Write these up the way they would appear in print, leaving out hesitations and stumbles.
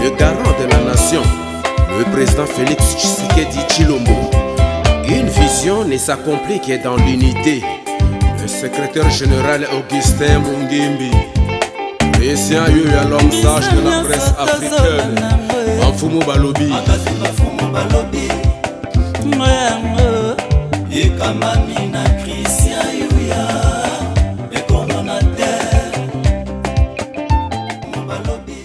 le garant de la nation, le président Félix Tshisekedi Tshilombo. Une vision ne s'accomplit que dans l'unité. Le secrétaire général Augustin Mungimbi, Messieurs Yuya, l'homme sage de la presse africaine, Mfumu Balobi, Ekamamina Christian Yuya, le coordonnateur Balobi.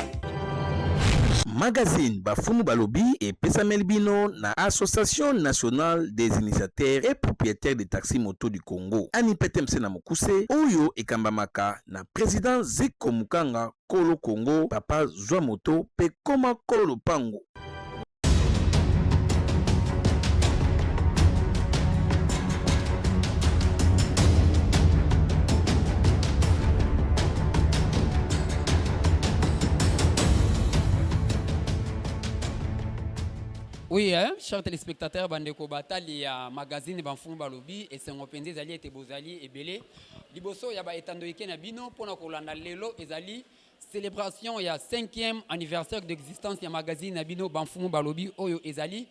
Magazine Bafumu Balobi et Pesamel Bino na Association nationale des initiateurs et propriétaires de taxis moto du Congo. Ani Petemse na Mokuse, Oyo Ekambamaka na président Zeko Mukanga Kolo Congo, Papa Zwa Moto, Pekoma Kolo Pango. Oui, chers téléspectateurs, Bandeko Batali ya magazine Bafumu Balobi et Sengo Penze ezali ete bozali ebele. Liboso ya ba etandoike na bino pona kolanda lelo ezali célébration ya 5e anniversaire d'existence ya magazine na bino Bafumu Balobi oyo ezali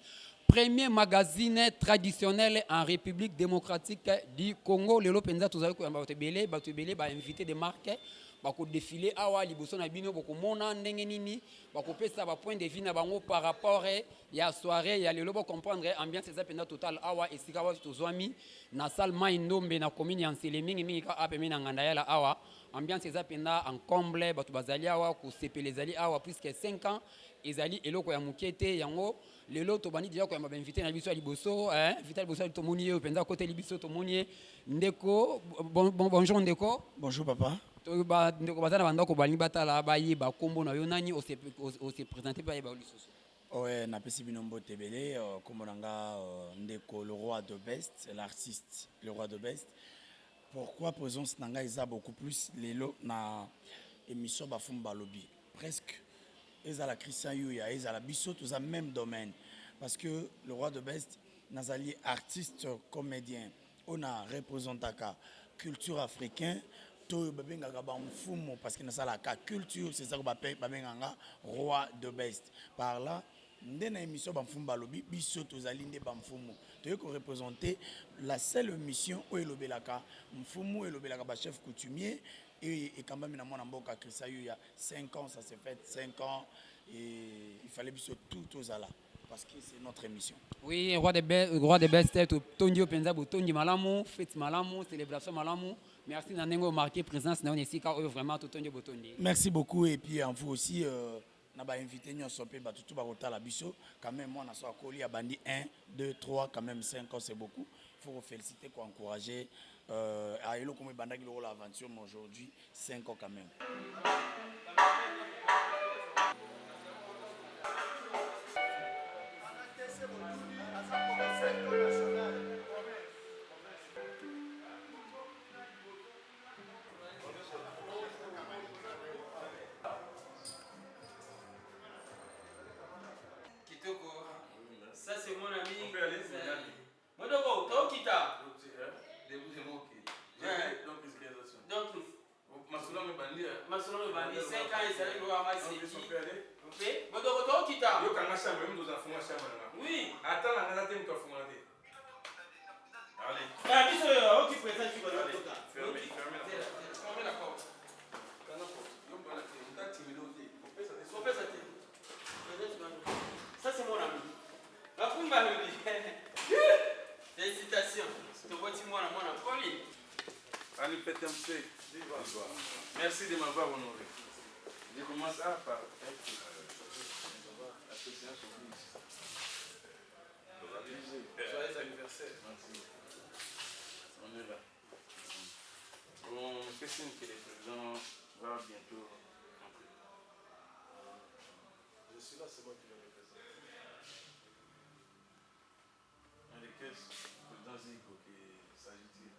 premier magazine traditionnel en République démocratique du Congo. Lelo penza tozali ko yamba bato ebele ba invité de marque bako défiler awa liboso na bino boko mona ndenge nini bako pesa ba point de vue na bango par rapport ya soirée ya lelo bo comprendre ambiance eza penda total awa esika wa tozwami na salle Maindombe na commune ya Nselemi mingi ka apemi na nganda yala awa ambiance eza penda en comble bato bazali awa ko sepele zali awa puisque 5 ans ezali eloko ya mukete yango lelo to bani déjà ko yamba invité na biso ya liboso vital boso to moni yo penza côté libiso to moni ndeko bonjour ndeko. Bonjour papa. Ndeko bazana bandako bali batala bayeba kombo na yo nani on s'est présenté pa yeba lisusu. Ouais, na pesi binombo tebele kombo nanga ndeko le roi de best, l'artiste le roi de best. Pourquoi présence nanga isa beaucoup plus lelo na émission Bafumu Balobi. Presque ezala Christian Yuya, ezala biso tous dans même domaine parce que le roi de best nazali artiste comédien. On a représenté la culture africaine. To babengaka bamfumu parce que na sala ka culture c'est ça ko babenganga roi de best par là ndena émission bamfumu balobi biso tozali nde bamfumu to ko représenter la seule émission où elobelaka mfumu elobelaka ba chef coutumier et kambami na mwana mboka Christian Yuya 5 ans ça s'est fait 5 ans et il fallait biso tout ozala parce que c'est notre émission. Oui, roi de best tondi openza botondi malamu fête malamu célébration malamu. Merci Nanengo marqué présence na onesika oyo vraiment totondi botondi. Merci beaucoup et puis en vous aussi na ba invité nyo sopé ba tout ba kotala biso quand même moi na so akoli a bandi 1 2 3 quand même 5 ans c'est beaucoup. Il faut vous féliciter quoi encourager à elo comme bandaki le l'aventure mais aujourd'hui 5 ans quand même. Ça c'est mon ami. Modoko, Tokita. Donc, Masolo me bandi 5 ans et ça va avoir OK. Modoko Tokita. Yo kanga chambre même dans un fond chambre là. Oui. Attends la ngala tem to fond là. Allez. Ah biso yo qui présente qui va toka. Fermez la porte. Kana porte. Yo bana te, on t'a timidité. On peut ça te. Ça c'est mon ami. Bafumu Balobi. Félicitations. Moi na Pauline. Allez, Petemse. Merci de m'avoir honoré. Je commence par l'association. Joyeux anniversaire. Merci. On est là. On fait signe que le président va bientôt entrer. Je suis là, c'est moi qui le représente. Dans les caisses, le président Zico qui s'agit-il?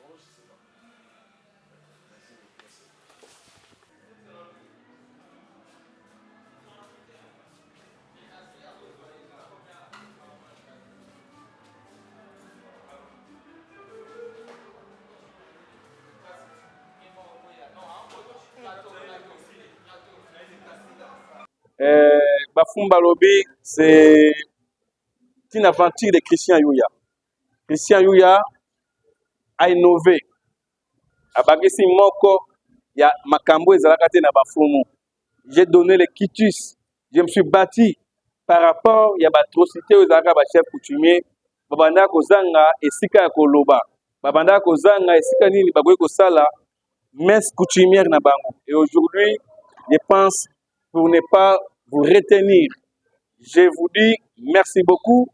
Bon, je sais pas. Merci beaucoup. Bafumba Lobby, c'est une aventure de Christian Yuya. Christian Yuya a innové. Abagisi moko ya makambo ezalaka te na bafumu. J'ai donné le quitus. Je me suis bâti par rapport ya batrocité ezalaka ba chef coutumier. Babanda kozanga esika ya koloba. Babanda kozanga esika nini bagoyi kosala messe coutumière na bango. Et aujourd'hui, je pense pour ne pas vous retenir, je vous dis merci beaucoup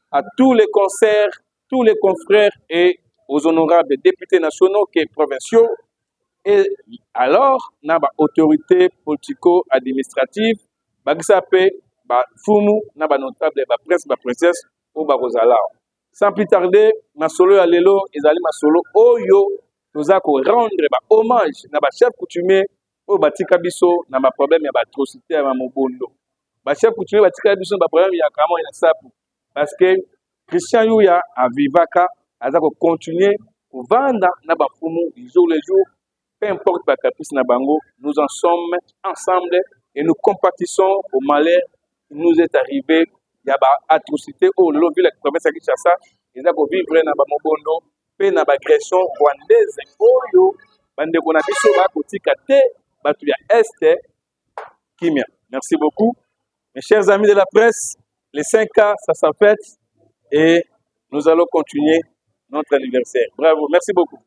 à tous les concerts, tous les confrères et aux honorables députés nationaux et provinciaux. Et alors, na ba autorité politico-administrative, bagisape, ba fumu, na ba notable, ba prince, ba princesse, ou ba rozala. Sans plus tarder, ma solo ya lelo, ezali ma solo oyo, toza ko rendre ba hommage na ba chef coutumier, ou ba tika biso na ba problème ya ba atrocité ya mobondo. Ba chef coutumier ba tika biso na ba problème ya kama ya sapu. Parce que Christian Yuya a vivaka, aza ko continuer ko vanda na ba fumu jour le jour. Peu importe la caprice na bango, nous en sommes ensemble et nous compatissons au malheur qui nous est arrivé. Il y a des atrocités au long de la province de Kinshasa. Il y a des vivre na bamobondo, pe na bagression rwandaise. Oyo, bande kona biso ba kotika te, batu ya Est, Kimia. Merci beaucoup. Mes chers amis de la presse, les 5 ans, ça s'en fait et nous allons continuer notre anniversaire. Bravo, merci beaucoup.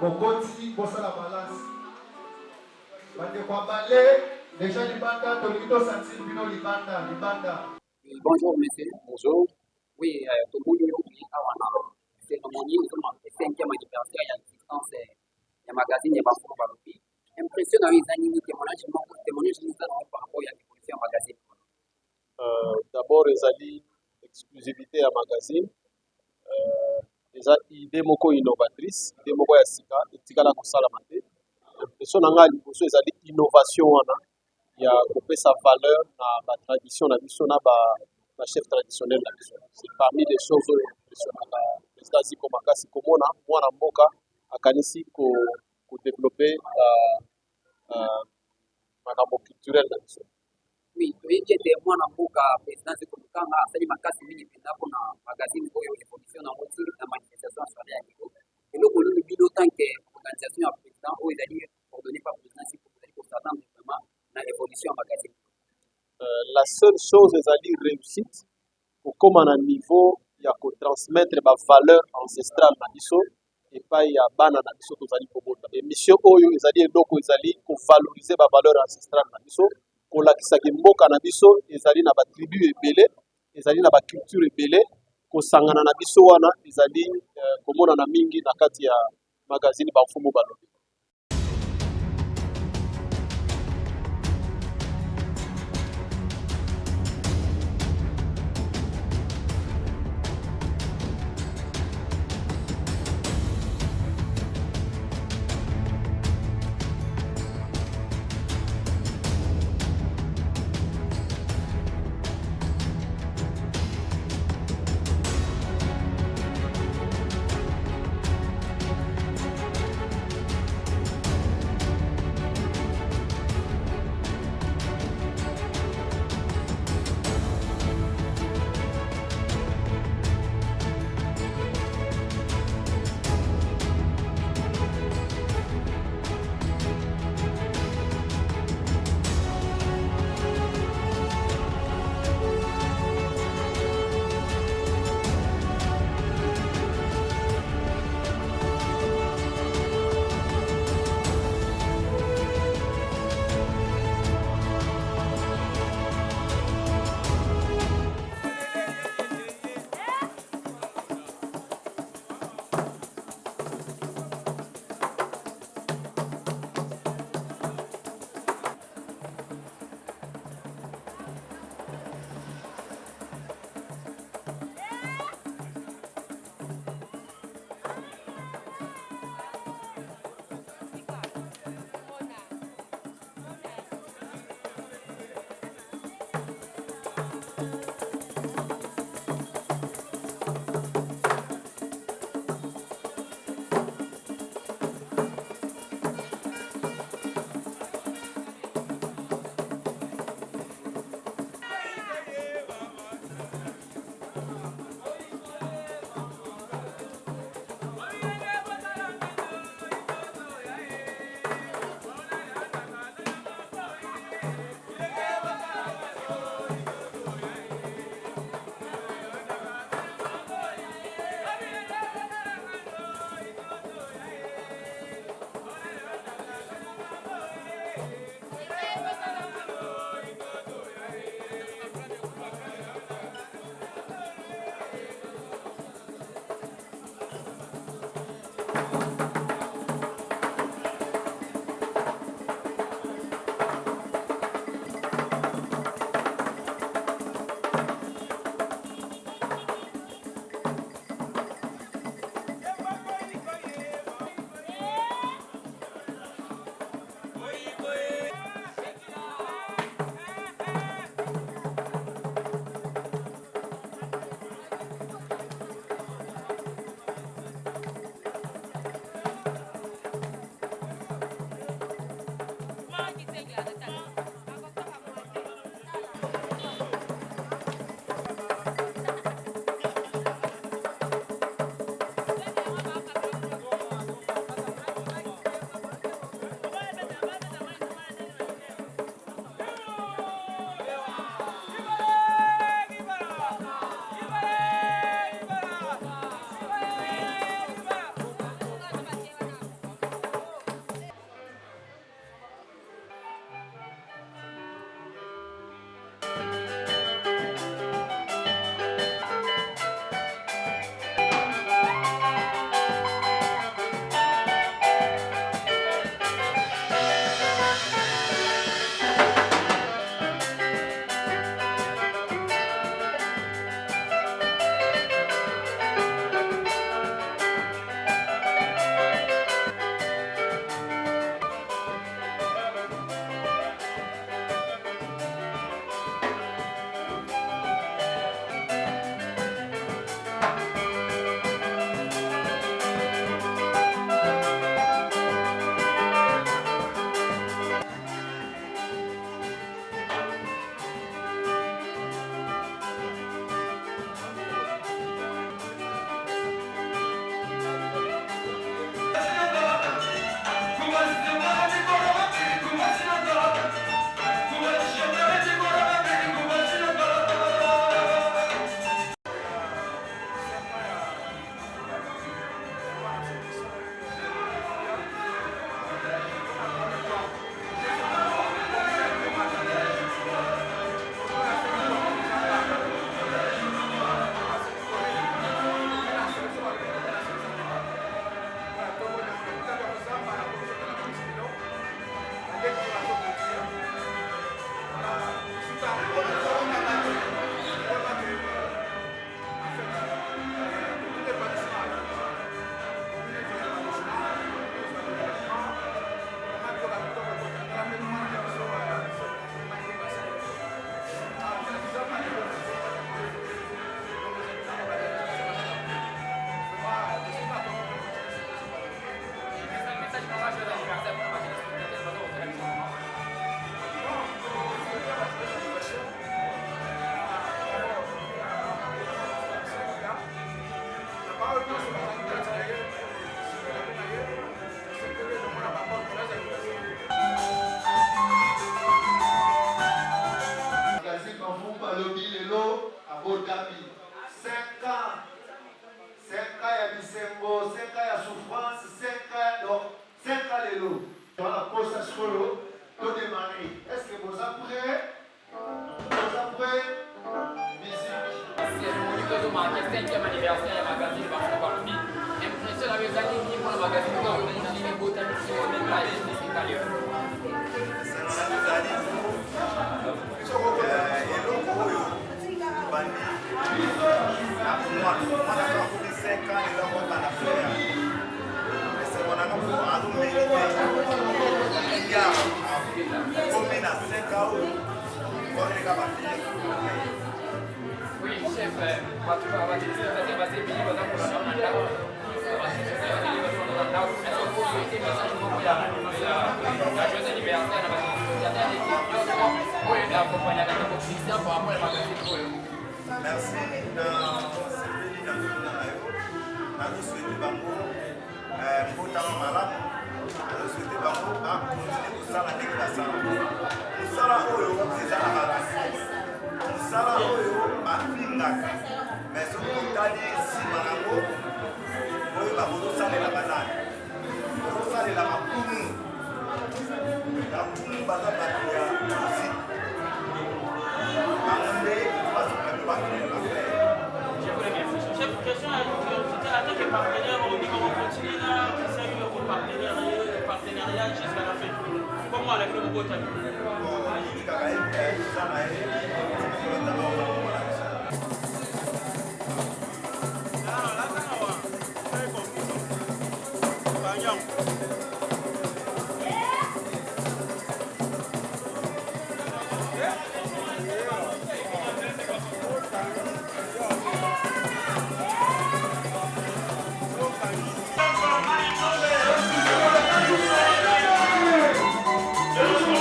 Bokoti, Bossala Balance. Bande Kwabale, déjà Libanda, Tolito Santin, Bino Libanda. Bonjour monsieur. Bonjour. Oui, tout le monde est à cérémonie, nous sommes en 5e anniversaire de l'existence du magazine de Bafou Balobi. Impressionnant les années témoignages par rapport à l'évolution magazine. D'abord, les alliés exclusivité à magazine. Eza idée moko innovatrice, idée moko ya sika etikala kosalama te. Impression nanga liboso ezali innovation wana ya kopesa valeur na ba tradition na biso na ba chef traditionnel na biso. C'est parmi les choses impressionnantes. Président Ziko Makasi komona mwana mboka akanisi ko développer makambo culturel na biso. Oui, toyeki ete mwana mboka président Ziko Mukanga asali makasi mingi mpenza mpona magazine oyo évolution nango ti na manifestation nationale ya Libo. Eloko nini bino tanke organisation ya président oyo ezali coordonnée par président Ziko ezali kosatendre vraiment na évolution ya magazine. La seule chose ezali réussite kokoma na niveau ya kotransmettre ba valeur ancestrale na biso epai ya bana na biso tozali kobota. Émission oyo ezali eloko ezali kovaloriser ba valeur ancestrale na biso. Kolakisaki mboka na biso ezali na ba tribu ebele ezali na ba culture ebele kosangana na biso wana ezali komona na mingi na kati ya magazine Bafumbu Balobi. Let's go.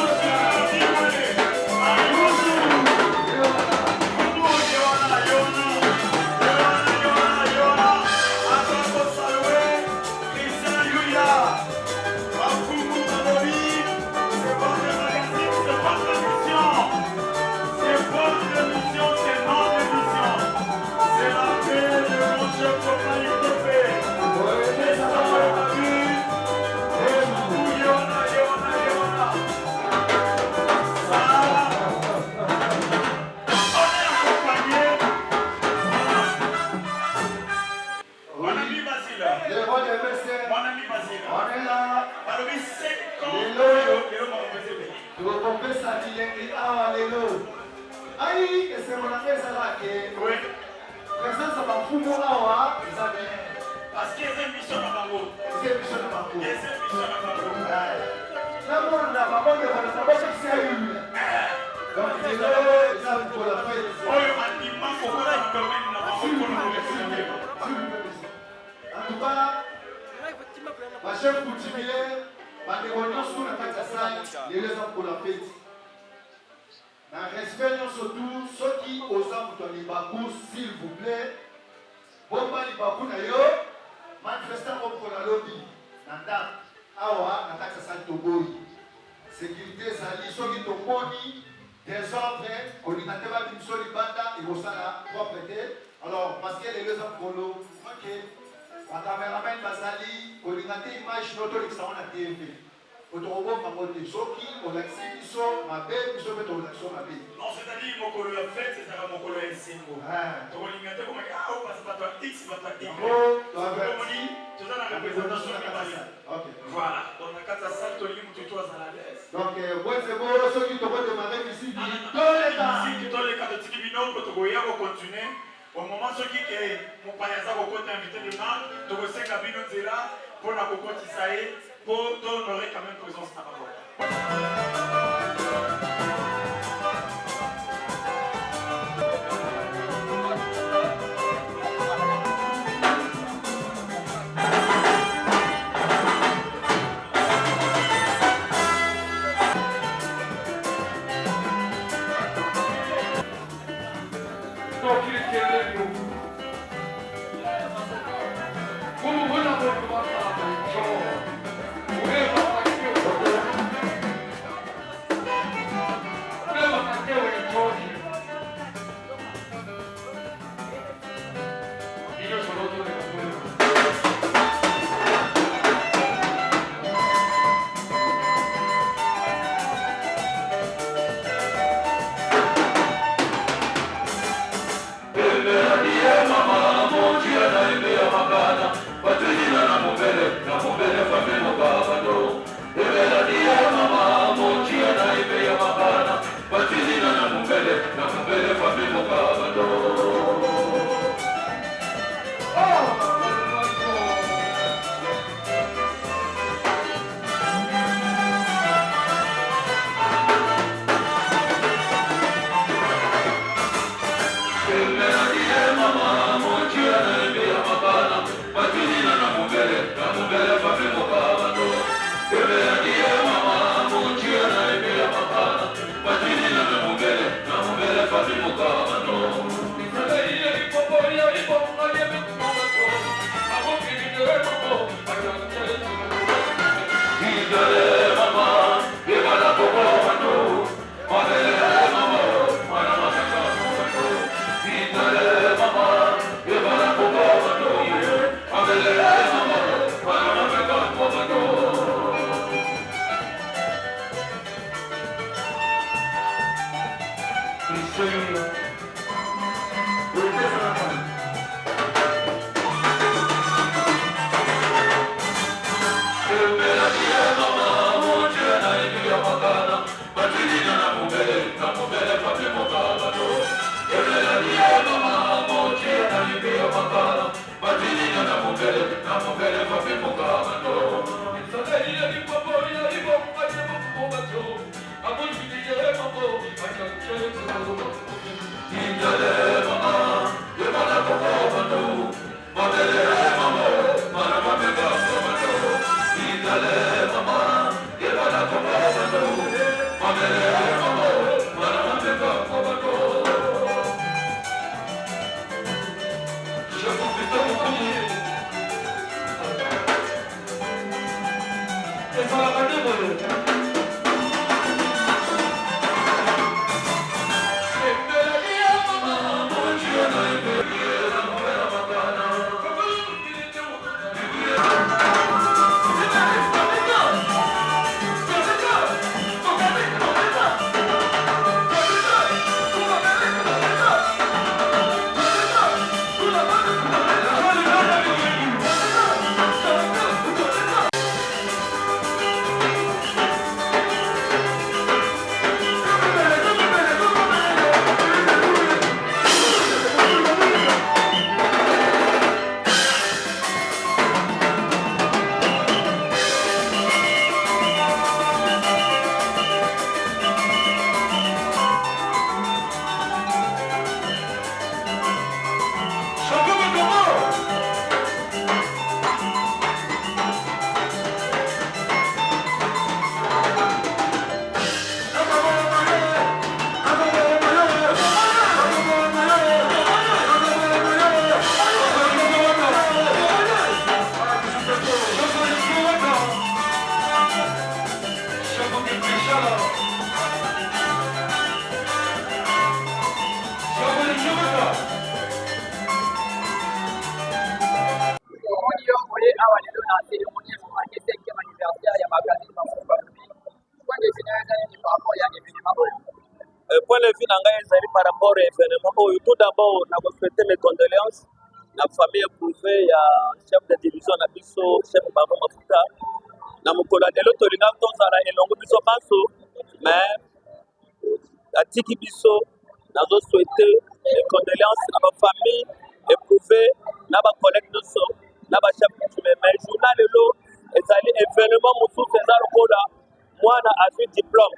que présence ya bafumu awa eza bien parce que eza émission na bango eza émission na bango eza émission na bango namona babondeko na babokisi ya yulu donc lelo eza mpona fete oyo bandima kokola domaine na bango mpona kolekisa en tout cas bachef coutumier bandeko nyonso na kati ya sale lelo eza mpona fete na respect nyonso tu soki oza moto ya libaku s'il vous plaît bomba libaku na yo manifesta ngo mpona lobi na ndako awa na kati ya sale toboyi sécurité ezali soki tomoni désordre kolinga te babi biso libanda ekosala propre te alors parce que lelo eza mokolo oke bacameraman bazali kolinga te image no tolekisa ngo na tv otokobomba ngo te soki olakisi biso mabe biso mpe tokolakisa mabe non c'est-à-dire mokolo ya fete ezaka mokolo ya esengo tokolinga te komaki awa pasi bato ya x bato ya y toza na représentation mibale voilà donc na kati ya sale tolingi motu to azala lese donc bwezebo soki tokodemare misiki toleka totiki bino po tokoya kocontinue au moment soki ke mopaya aza kokota invité de marque tokosenga bino nzela mpona kokotisa ye po tohonore quand même présence na bango magazine bafumba lobi point de vue na ezali ni par rapport ya événement oyo. Point de vue na ngai ezali par rapport à événement oyo. Tout d'abord na souhaiter mes condoléances la famille éprouvée ya chef de division na biso chef Baba Mafuta na mokolo ya lelo tolinga tozala elongo biso banso mais atiki biso nazo souhaiter mes condoléances na ba famille éprouvée na ba collègues nyonso na ba chef coutumier mais journal lelo ezali événement mosusu eza lokola mwana azwi diplôme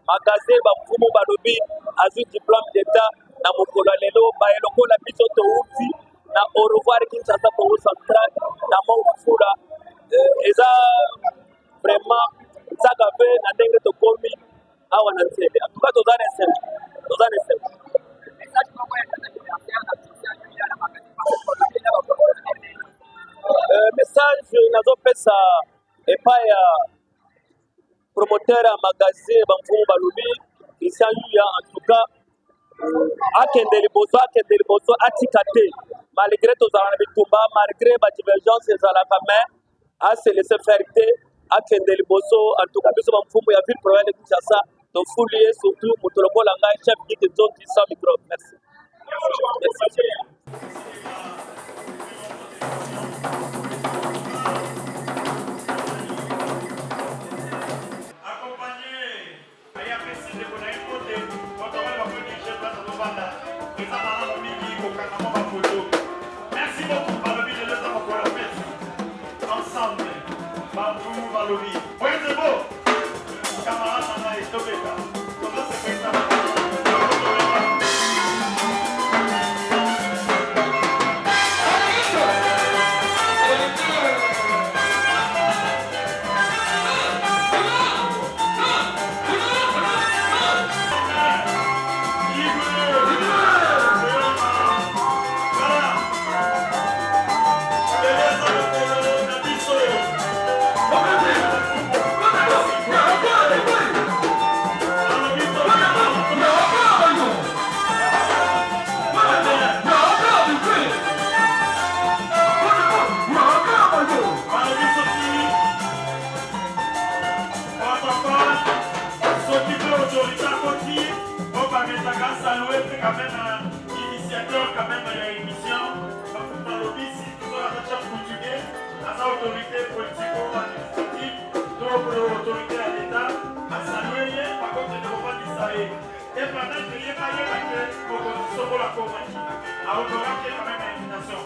magasin bamfumu balobi azwi diplôme d'état na mokolo ya lelo baye lokola biso touti na au revoir Kinshasa Congo Central na Mongafula eza vraiment nzaka mpe na ndenge tokomi awa na nzembe en tout cas toza na esengo message nazopesa epai ya promoteur ya magasin bamfumu balobi Christian Yuya en tout cas akende liboso atika te malgré tozala na bitumba malgré badivergence ezalaka mais ase laisse faire te akende liboso en tout cas biso bamfumu ya ville province de Kinshasa tofuli ye surtout moto lokola ngai chef guide zone sans micro. Merci. Merci beaucoup, Balobi, je laisse encore la fête. Ensemble, Bambou, Balobi. Oui, c'est beau. Camarade, Nana et Tobeka. Comment c'est fait ça? Quand même initiateur quand même de l'émission, dans le bis, dans la recherche coutumier, à sa autorité politico-administrative, donc l'autorité à l'État, à saluer, par contre, ne faut pas dire ça. Et pendant que il n'y a pas eu l'opposition pour la Comanie, à honorer quand même l'invitation.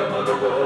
Yamaloko,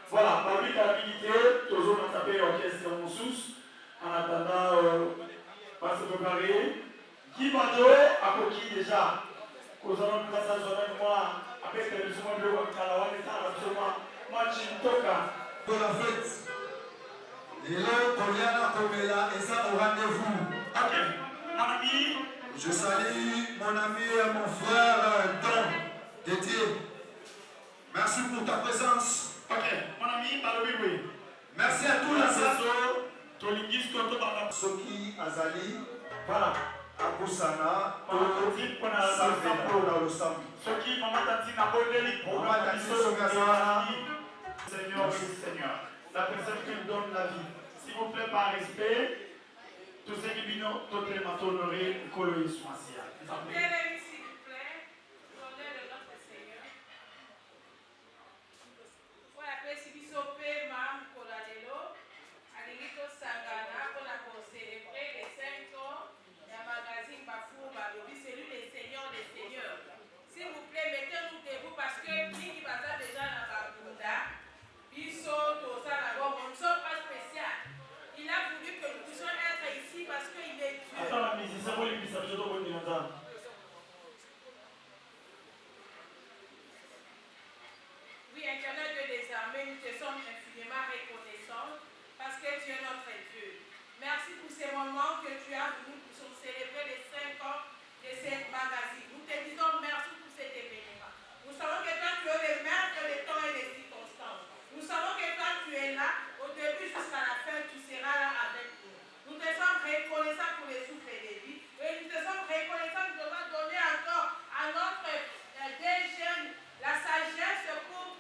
Voilà, par lui habilité, toujours on a tapé l'orchestre en sous, en attendant, on va se préparer. Guy Bado a coquille déjà. Nous allons passer à moi, avec le soin de l'Ouakala, on est absolument Machintoka. Pour la fête, les lots, Poliana, Komela, et ça au rendez-vous. Ok, mon ami. Je salue mon ami et mon frère Don Dédié. Merci pour ta présence. Ok, mon ami, Balobi. Merci à tous les assos. Tolingis Koto Bala. Soki Azali. Voilà. Akusana. Tolingis Koto Bala. Soki Maman Tati Nabodeli. Maman Tati Sogazana. Seigneur, oui, Seigneur. La personne qui nous donne la vie. S'il vous plaît, par respect, tous ceux qui viennent, toutes les matins honorés, Koloïs Soasia. Oui, Éternel Dieu des armées, nous te sommes infiniment reconnaissants parce que tu es notre Dieu. Merci pour ces moments que tu as voulu pour célébrer les 5 ans de cette magazine. Nous te disons merci pour cet événement. Nous savons que toi tu es le maître des temps et des circonstances. Nous savons que toi tu es là, au début jusqu'à la fin, tu seras là avec nous. Nous te sommes reconnaissants pour les souffles de vie et nous te sommes reconnaissants de devoir donner encore à notre des jeunes la sagesse pour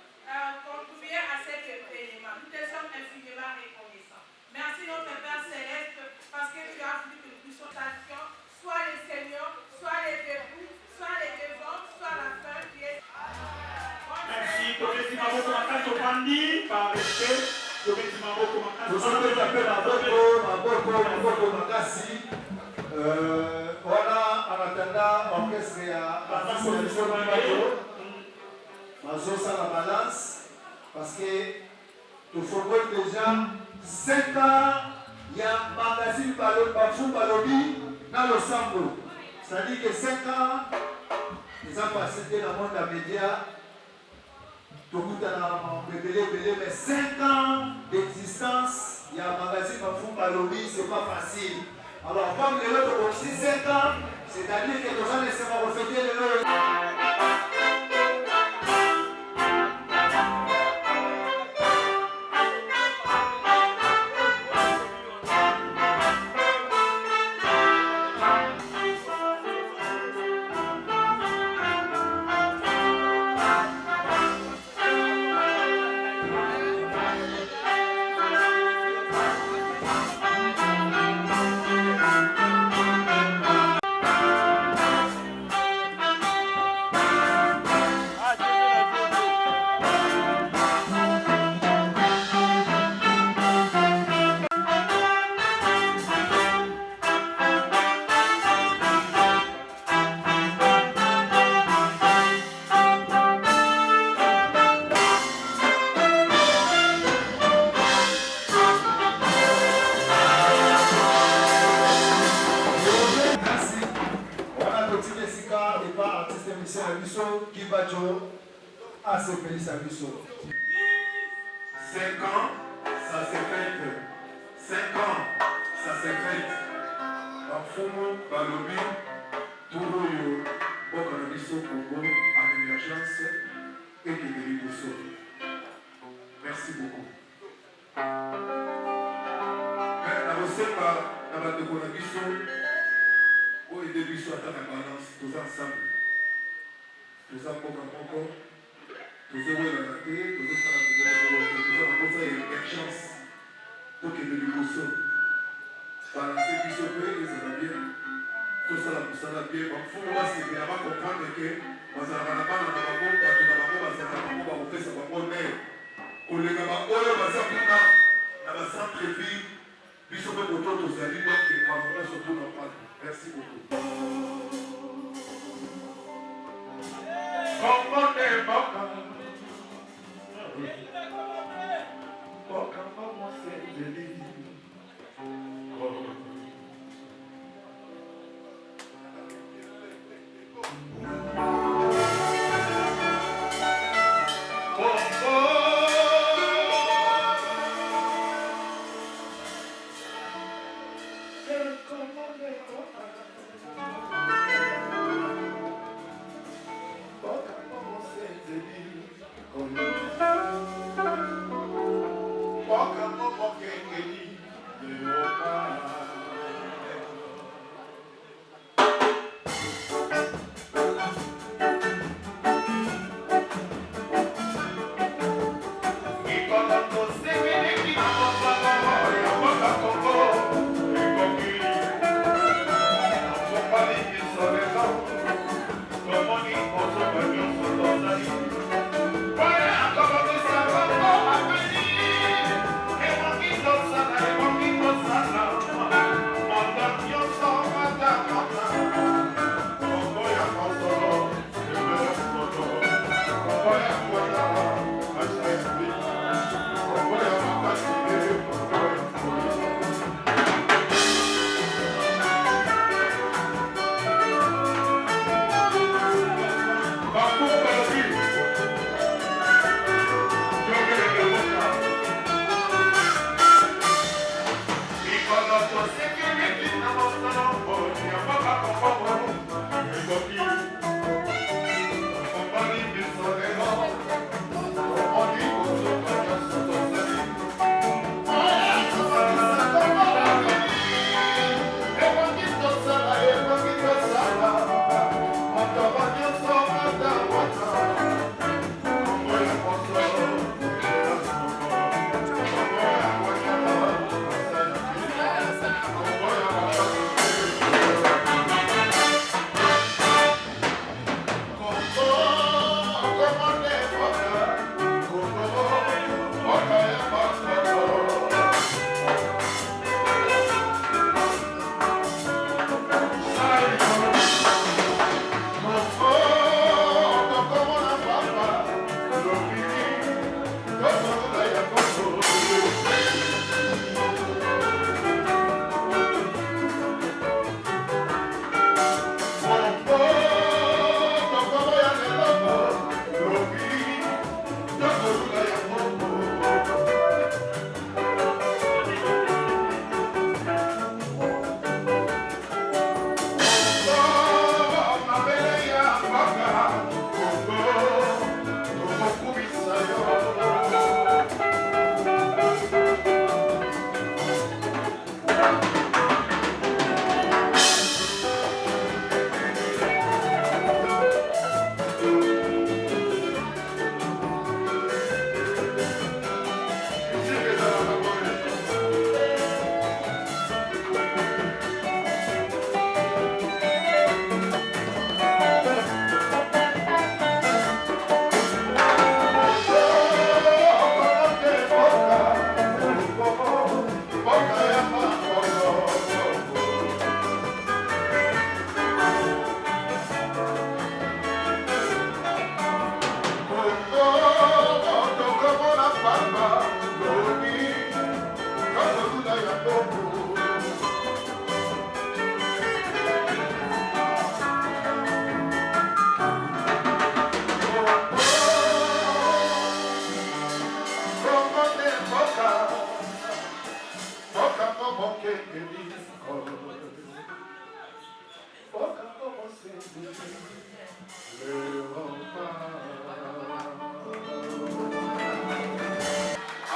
contribuer à cet événement. Nous te sommes infiniment reconnaissants. Merci notre Père Céleste parce que tu as voulu que nous puissions t'action, soit les seigneurs, soit les debout, soit les devants, soit la fin qui est. Merci. Merci. Par respect, voilà, en attendant, orchestre à la balance, parce que nous faisons déjà 5 ans, il y a un magazine Bafou Balobi dans le Sambo. C'est-à-dire que 5 ans, ils ont passé dans le monde des médias. Mais 5 ans d'existence, il y a un magazine Bafou Balobi, c'est pas facile. Alors, comme les autres aussi 5 ans, c'est-à-dire que nous allons laisser refléter les autres. à ce pays Sabiso. 5 ans, ça s'est fait. 5 ans, ça s'est fait. Bafumo, Balobi, Touroyo, Bokanabiso, Congo, en émergence et Kédériboso. Merci beaucoup. Na bandeko na biso oyo ede biso ata na balance toza ensemble toza mboka moko tozowelana te tozosala biloko te toza na posa ya émergence tokende liboso balance biso mpe ezala bien tosala mosala bien bafumu basepela bakomprendre ke bazalaka na bana na bango bato na bango bazalaka bango bakopesa bango ner kolenga baoyo baza kuna na bacentre ville. Biso mpe koto tozali donc mamola surtout na pate. Merci beaucoup. Komone boka boka mama sendeli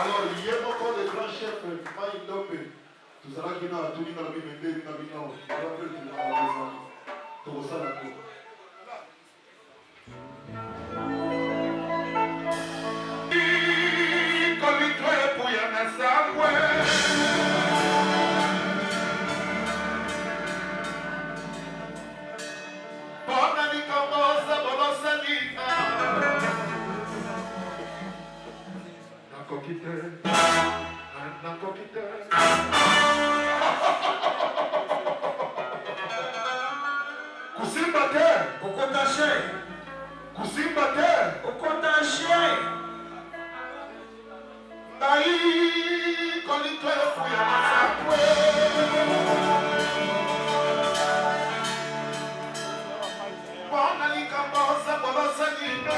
Alors, il y a encore des grands chefs, Maï Ndombe. Tout ça là qui n'a tout dit dans la Bible, il n'a pas dit non. Il n'a pas dit non. Tout ça là. Kusimba te, ukota she. Kusimba te, ukota she. Nai kolito ya masakwe. Bona likambosa bolosa nina.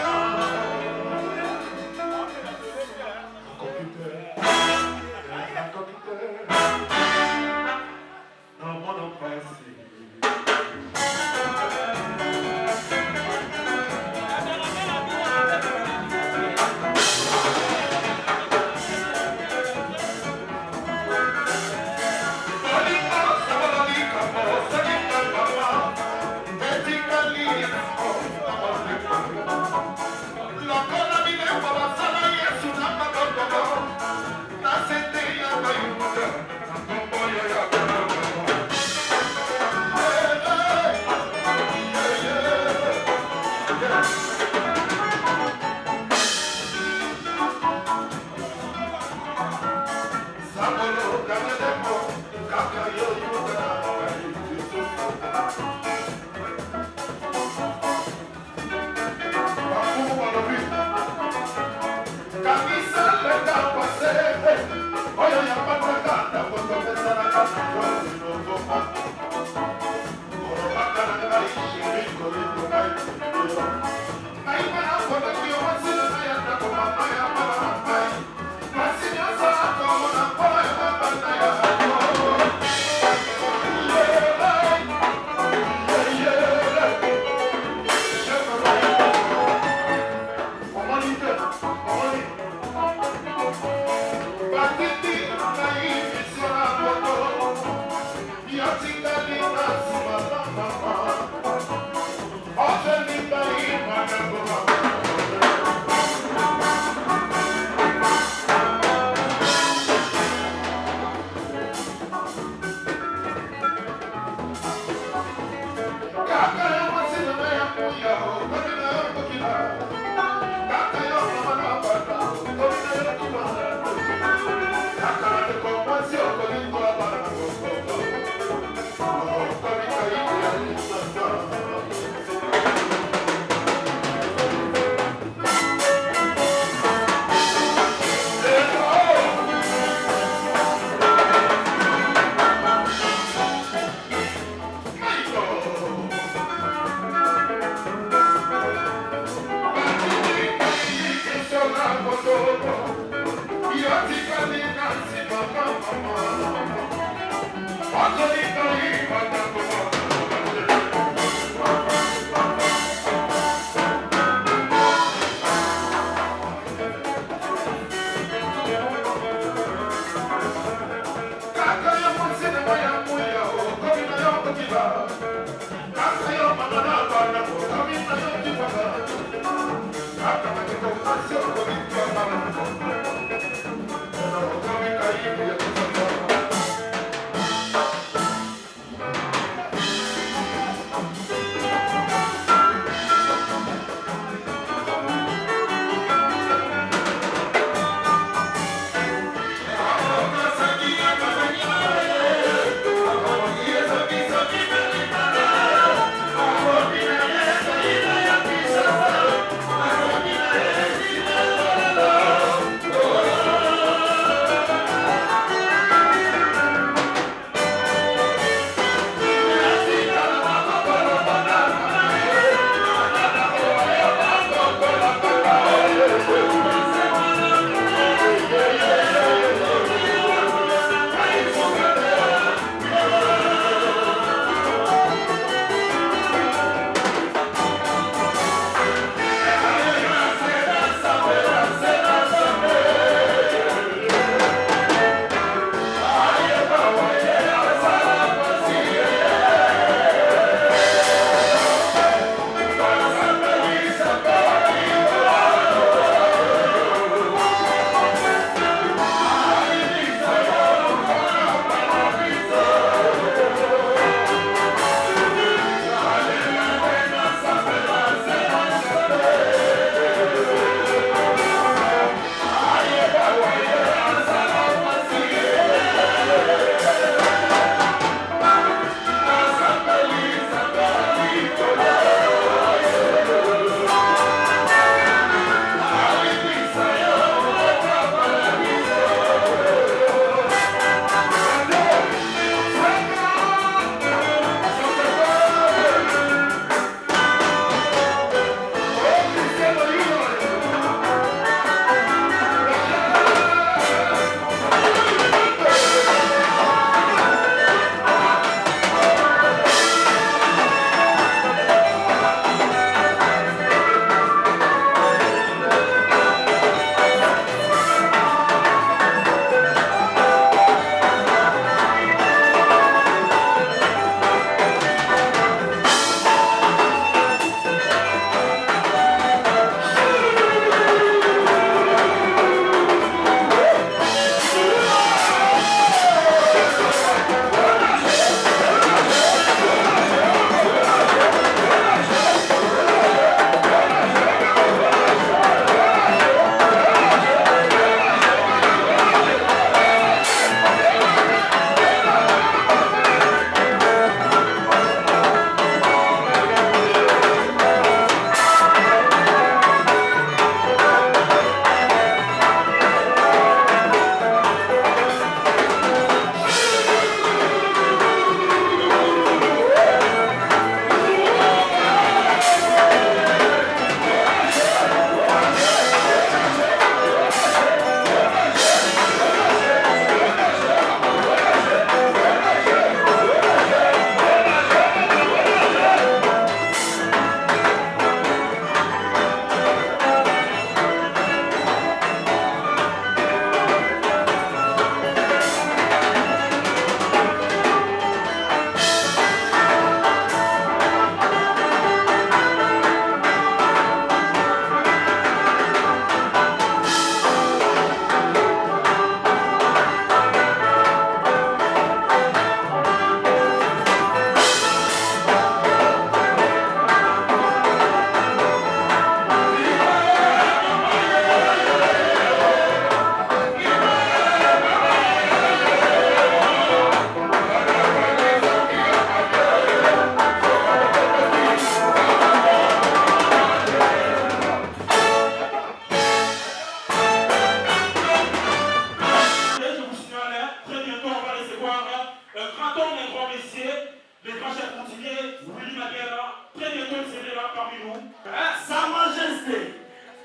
Sa Majesté,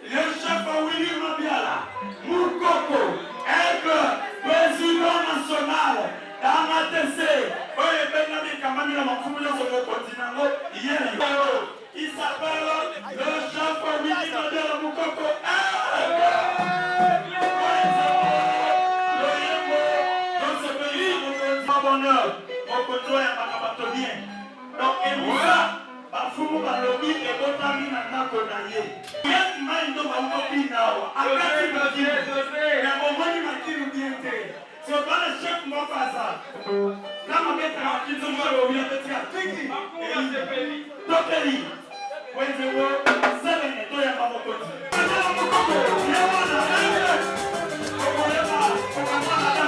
le chef Willy Mabiala, Moukoko, aigle, président national, d'ANATC, il s'appelle le chef Willy Mabiala Moukoko, dans ce pays, bonheur, au côté à Makabatonien. Donc, et ça, bafumu balobi ekotami na ndako na ye yeti mai ndo baukobi nao akati makinu na bomoni makinu bien te c'est pas le chef mokaza kama beta makizo maro ya betia tiki tokeli wenzewo sebene to ya mamokoti ana mokoko yawana okolema okamana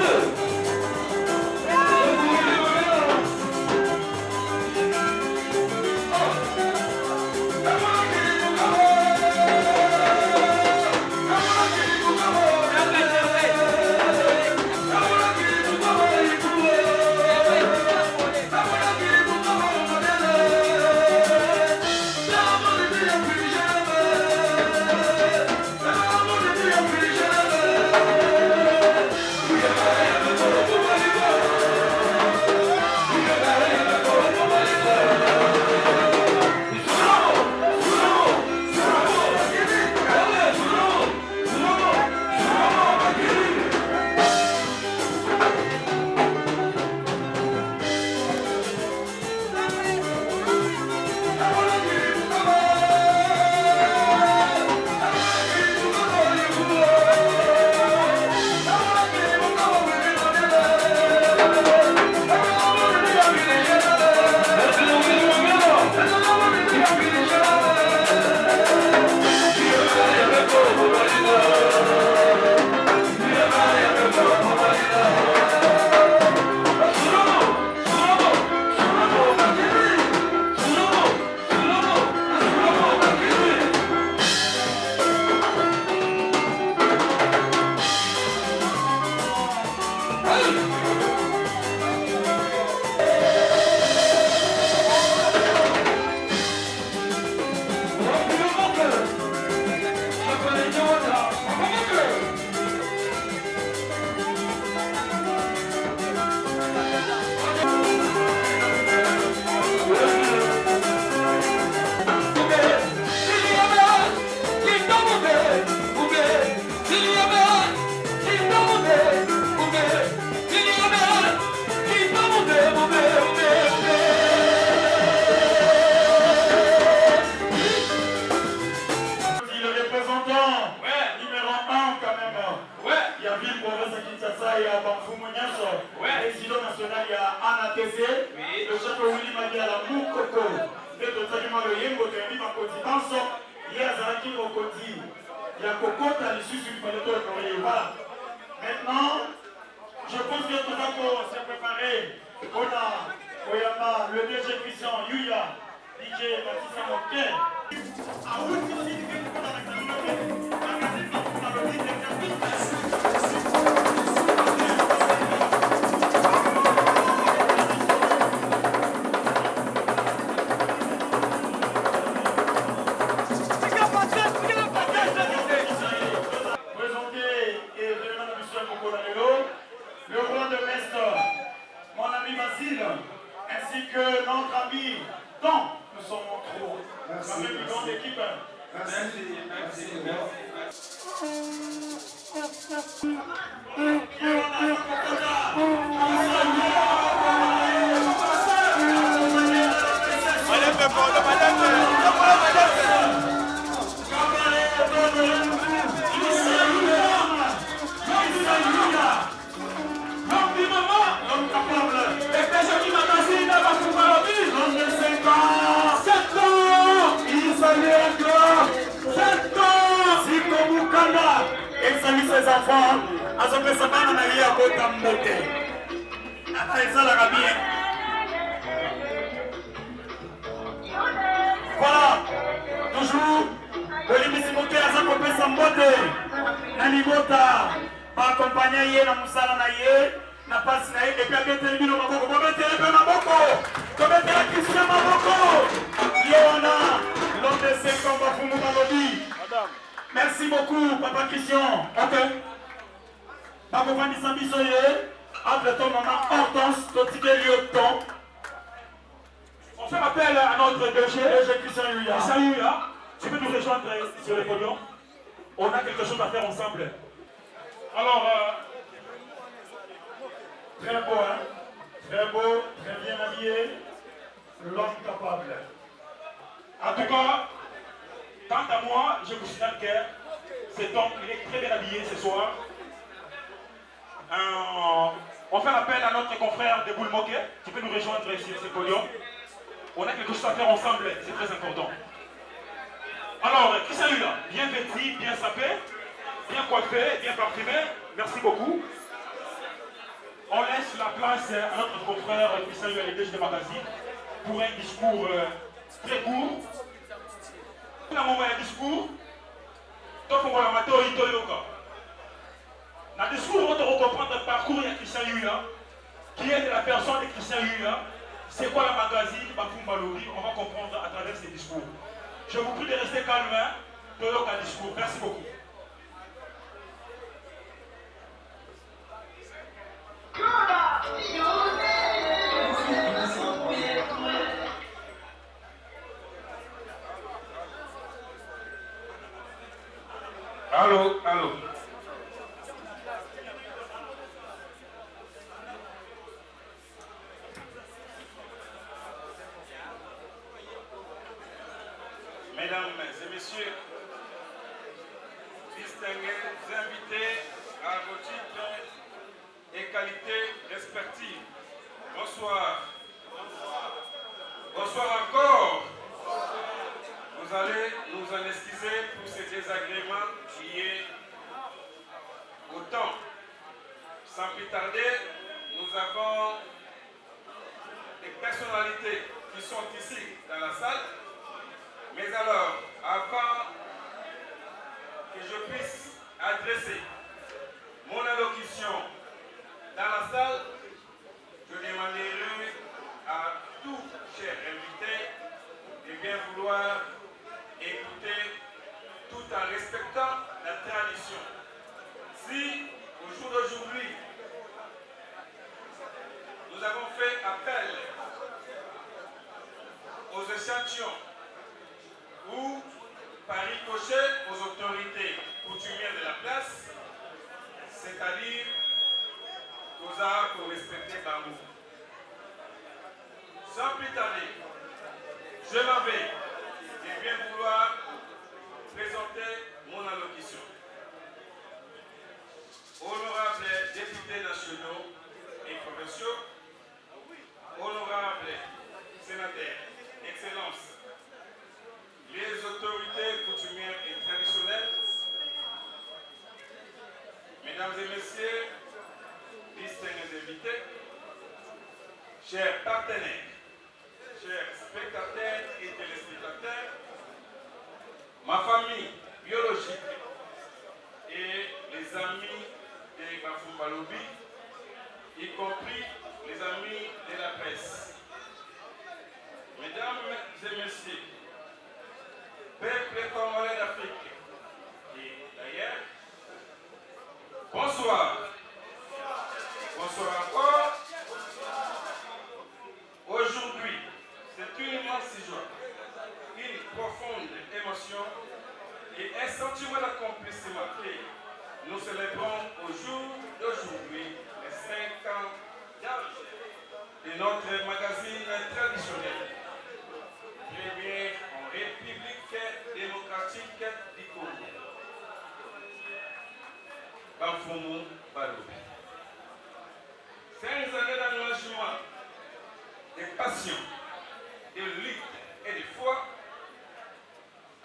dance Maintenant, je pense que tout d'abord s'est préparé. On a Oyama, le DG Christian, Yuya, DJ Matissa Moquet. grande équipe. Merci. Ses enfants, azopesa bana na ye akota mbote ezalaka bien. Voilà, toujours olimbisi moke aza kopesa mbote na libota baakompagna ye na mosala na ye na pasi na ye epi abeteli bino maboko bobetele mpe maboko tobetela Christian maboko ye wana l'homme de 5 ans bafumu balobi. Merci beaucoup, Papa Christian. Ok. Papa Vandisa Bissoye, entre ton maman Hortense, Totiké Lyoton. On fait appel à notre DG Christian Yuya. Christian Yuya, tu peux nous rejoindre sur le podium? On a quelque chose à faire ensemble. Alors, très beau, hein? Très beau, très bien habillé. L'homme capable. En tout cas, quant à moi, je vous signale que cet homme, il est très bien habillé ce soir. On fait appel à notre confrère de Boulmoké, qui peut nous rejoindre sur ce podium. On a quelque chose à faire ensemble, c'est très important. Alors, qui s'est là? Bien vêtu, bien sapé, bien coiffé, bien parfumé. Merci beaucoup. On laisse la place à notre confrère qui salue à l'égage de magazine pour un discours très court. Na moment ya discours tofongola matoi toyoka na discours on doit comprendre le parcours de Christian Yuya, qui est de la personne de Christian Yuya, c'est quoi la magazine Bafumba Lobi, on va comprendre à travers ces discours. Je vous prie de rester calme, toyoka discours. Merci beaucoup. Allô. Mesdames et messieurs, distingués invités à vos titres et qualités respectives, bonsoir. Bonsoir encore. Vous allez nous en excuser pour ces désagréments liés au temps. Sans plus tarder, nous avons des personnalités qui sont ici dans la salle. Mais alors, avant que je puisse adresser mon allocution dans la salle, je demanderai à tous chers invités de bien vouloir écouter tout en respectant la tradition. Si au jour d'aujourd'hui, nous avons fait appel aux échantillons ou par ricochet aux autorités coutumières de la place, c'est-à-dire aux arts pour respecter Bambou. Sans plus tarder, je m'en vais de bien vouloir présenter mon allocution. Honorables députés nationaux et provinciaux, honorables sénateurs, excellences, les autorités coutumières et traditionnelles, mesdames et messieurs, distingués invités, chers partenaires, chers spectateurs et téléspectateurs, ma famille biologique et les amis de Bafumba Lobi, y compris les amis de la presse. Mesdames et messieurs, peuple congolais d'Afrique et d'ailleurs, bonsoir. Bonsoir encore. Aujourd'hui, c'est une immense joie, une profonde sentiment d'accomplissement que nous célébrons au jour d'aujourd'hui les 5 ans d'âge de notre magazine traditionnel, première en République démocratique du Congo. Bamfumu Balobi. 5 années d'engagement, de passion, de lutte et de foi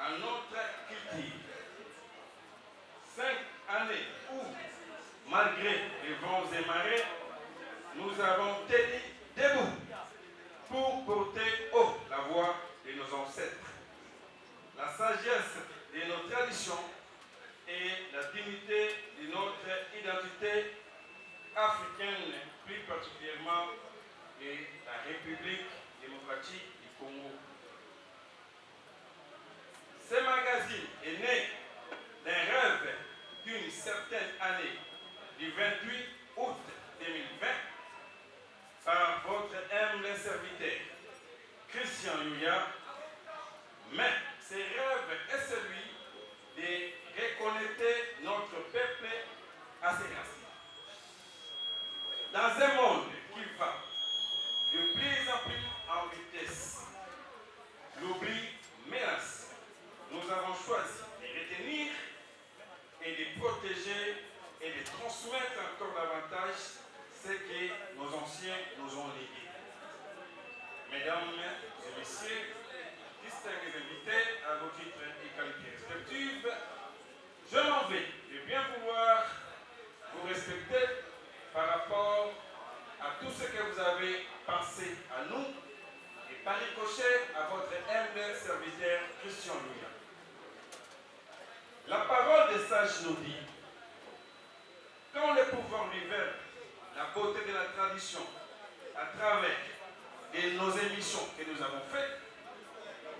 à notre culture. 5 années où, malgré les vents et marées, nous avons tenu debout pour porter haut la voix de nos ancêtres, la sagesse de nos traditions et la dignité de notre identité africaine, plus particulièrement de la République démocratique du Congo. Ce magazine est né d'un rêve d'une certaine année, du 28 août 2020, par votre humble serviteur, Christian Yuya, mais ce rêve est celui de reconnecter notre peuple à ses racines. Dans un monde qui va de plus en plus en vitesse, l'oubli menace. Nous avons choisi de retenir et de protéger et de transmettre encore davantage ce que nos anciens nous ont légué. Mesdames et messieurs, distingués invités à vos titres et qualités respectives, je m'en vais de bien vouloir vous respecter par rapport à tout ce que vous avez pensé à nous et par ricochet à votre humble serviteur Christian Yuya. La parole des sages nous dit, quand le pouvoir révèle la beauté de la tradition à travers nos émissions que nous avons faites,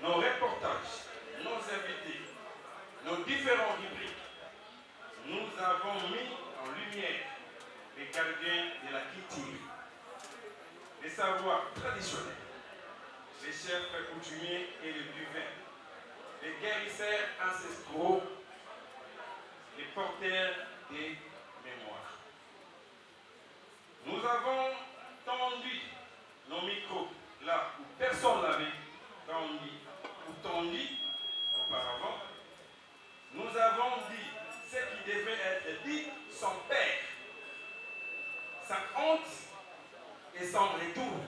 nos reportages, nos invités, nos différents rubriques, nous avons mis en lumière les gardiens de la culture, les savoirs traditionnels, les chefs coutumiers et les buvins, les guérisseurs ancestraux, les porteurs des mémoires. Nous avons tendu nos micros là où personne n'avait tendu auparavant. Nous avons dit ce qui devait être dit sans peur, sans honte et sans retour.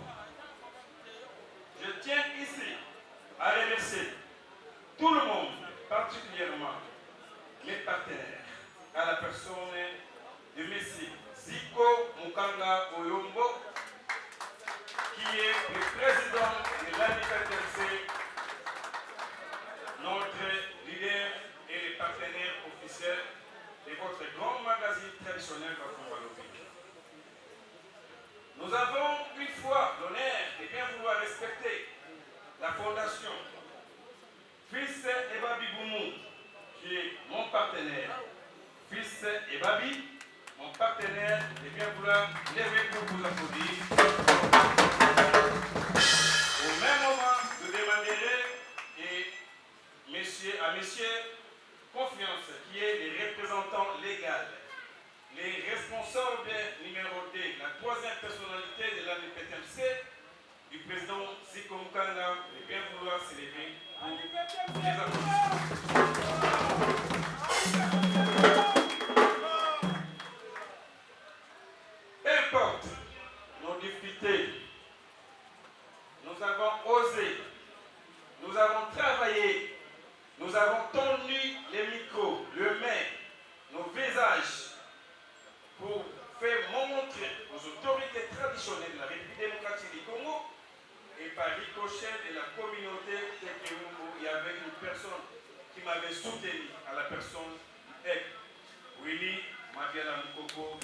Je tiens ici à remercier tout le monde, particulièrement mes partenaires, à la personne de M. Ziko Mukanga Oyombo, qui est le président de l'ANIPTMC, notre leader et les partenaires officiels de votre grand magazine traditionnel Bafou Balobi. Nous avons une fois l'honneur de bien vouloir respecter la fondation Fils Ebabi Boumou, qui est mon partenaire. Fils Ebabi, mon partenaire, de bien vouloir lever pour vous applaudir. Au même moment, je demanderai à monsieur Confiance, qui est le représentant légal, les responsables numérotés, la troisième personnalité de l'ANIPTMC, du président Ziko Mukanga, de bien vouloir s'élever pour les applaudissements. Peu importe nos difficultés, nous avons osé, nous avons travaillé, nous avons tenu les micros, le main, nos visages pour faire montrer aux autorités traditionnelles de la République démocratique du Congo et par ricochet de la communauté de Kéoumou, il y avait une personne qui m'avait soutenu à la personne Willy Mabiala Mukoko.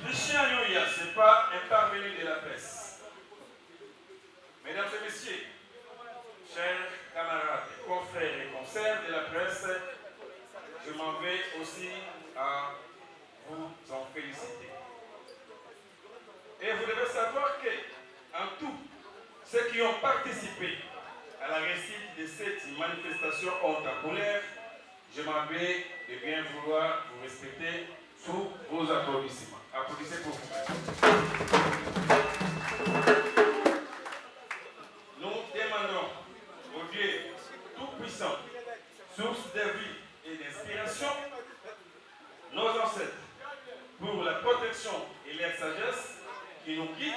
Christian Yuya, ce n'est pas un parvenu de la presse. Mesdames et messieurs, chers camarades, confrères et consoeurs de la presse, je m'en vais aussi à vous en féliciter. qui ont participé à la réussite de cette manifestation ontacolaire, je m'en vais de bien vouloir vous respecter sous vos applaudissements. Applaudissez pour vous. Nous demandons au Dieu Tout-Puissant, source de vie et d'inspiration, nos ancêtres, pour la protection et leur sagesse qui nous guident,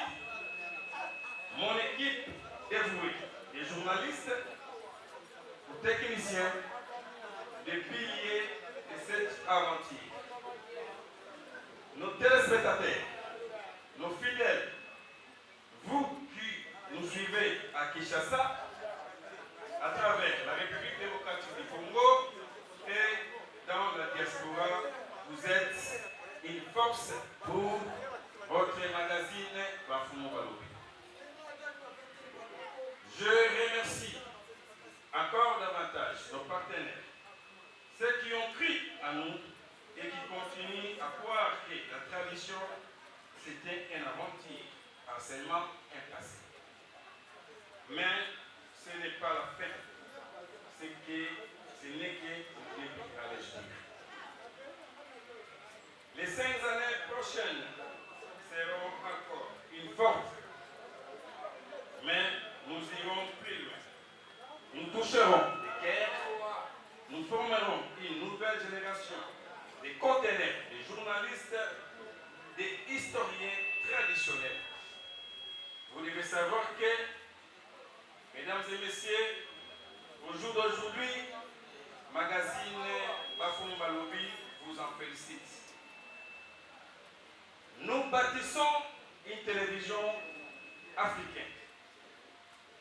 mon équipe dévouée, des journalistes, des techniciens, des piliers de cette aventure. Nos téléspectateurs, nos fidèles, vous qui nous suivez à Kinshasa, à travers la République démocratique du Congo et dans la diaspora, vous êtes une force pour votre magazine Bafumu Balobi. Je remercie encore davantage nos partenaires, ceux qui ont cru à nous et qui continuent à croire que la tradition, c'était une aventure, pas seulement un passé. Mais ce n'est pas la fin, ce n'est que le début, allais-je dire. Les 5 années prochaines seront encore une forte, mais nous irons plus loin. Nous toucherons des guerres, nous formerons une nouvelle génération de conteneurs, des journalistes, des historiens traditionnels. Vous devez savoir que, mesdames et messieurs, au jour d'aujourd'hui, magazine Bafumu Balobi vous en félicite. Nous bâtissons une télévision africaine,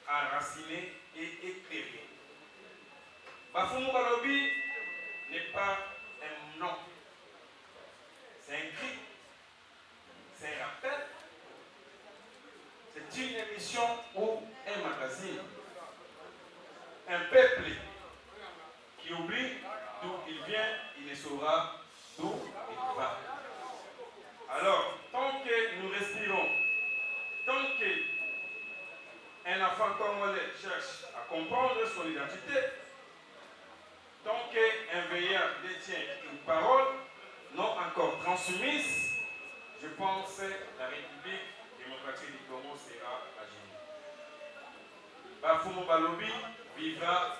enracinée et éclairée. Bafumu Balobi n'est pas un nom, c'est un cri, c'est un rappel, c'est une émission ou un magazine. Un peuple qui oublie d'où il vient, il ne saura d'où il va. Alors, tant que nous respirons, tant qu'un enfant congolais cherche à comprendre son identité, tant qu'un veilleur détient une parole non encore transmise, je pense que la République démocratique du Congo sera à genoux. Bafumu Balobi vivra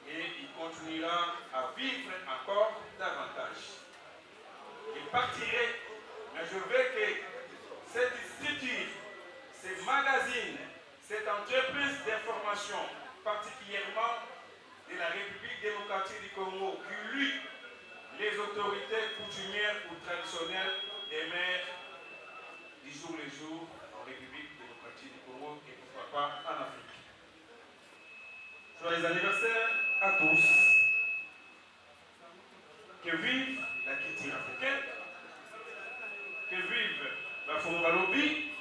et il continuera à vivre encore davantage. Il partirait, mais je veux que cette structure, ces magazines, cette entreprise d'information, particulièrement de la République démocratique du Congo, qui lutte les autorités coutumières ou traditionnelles des maires du jour le jour en République démocratique du Congo et pourquoi pas en Afrique. Joyeux anniversaire à tous. Que vive la culture africaine, que vive Bafumu Balobi,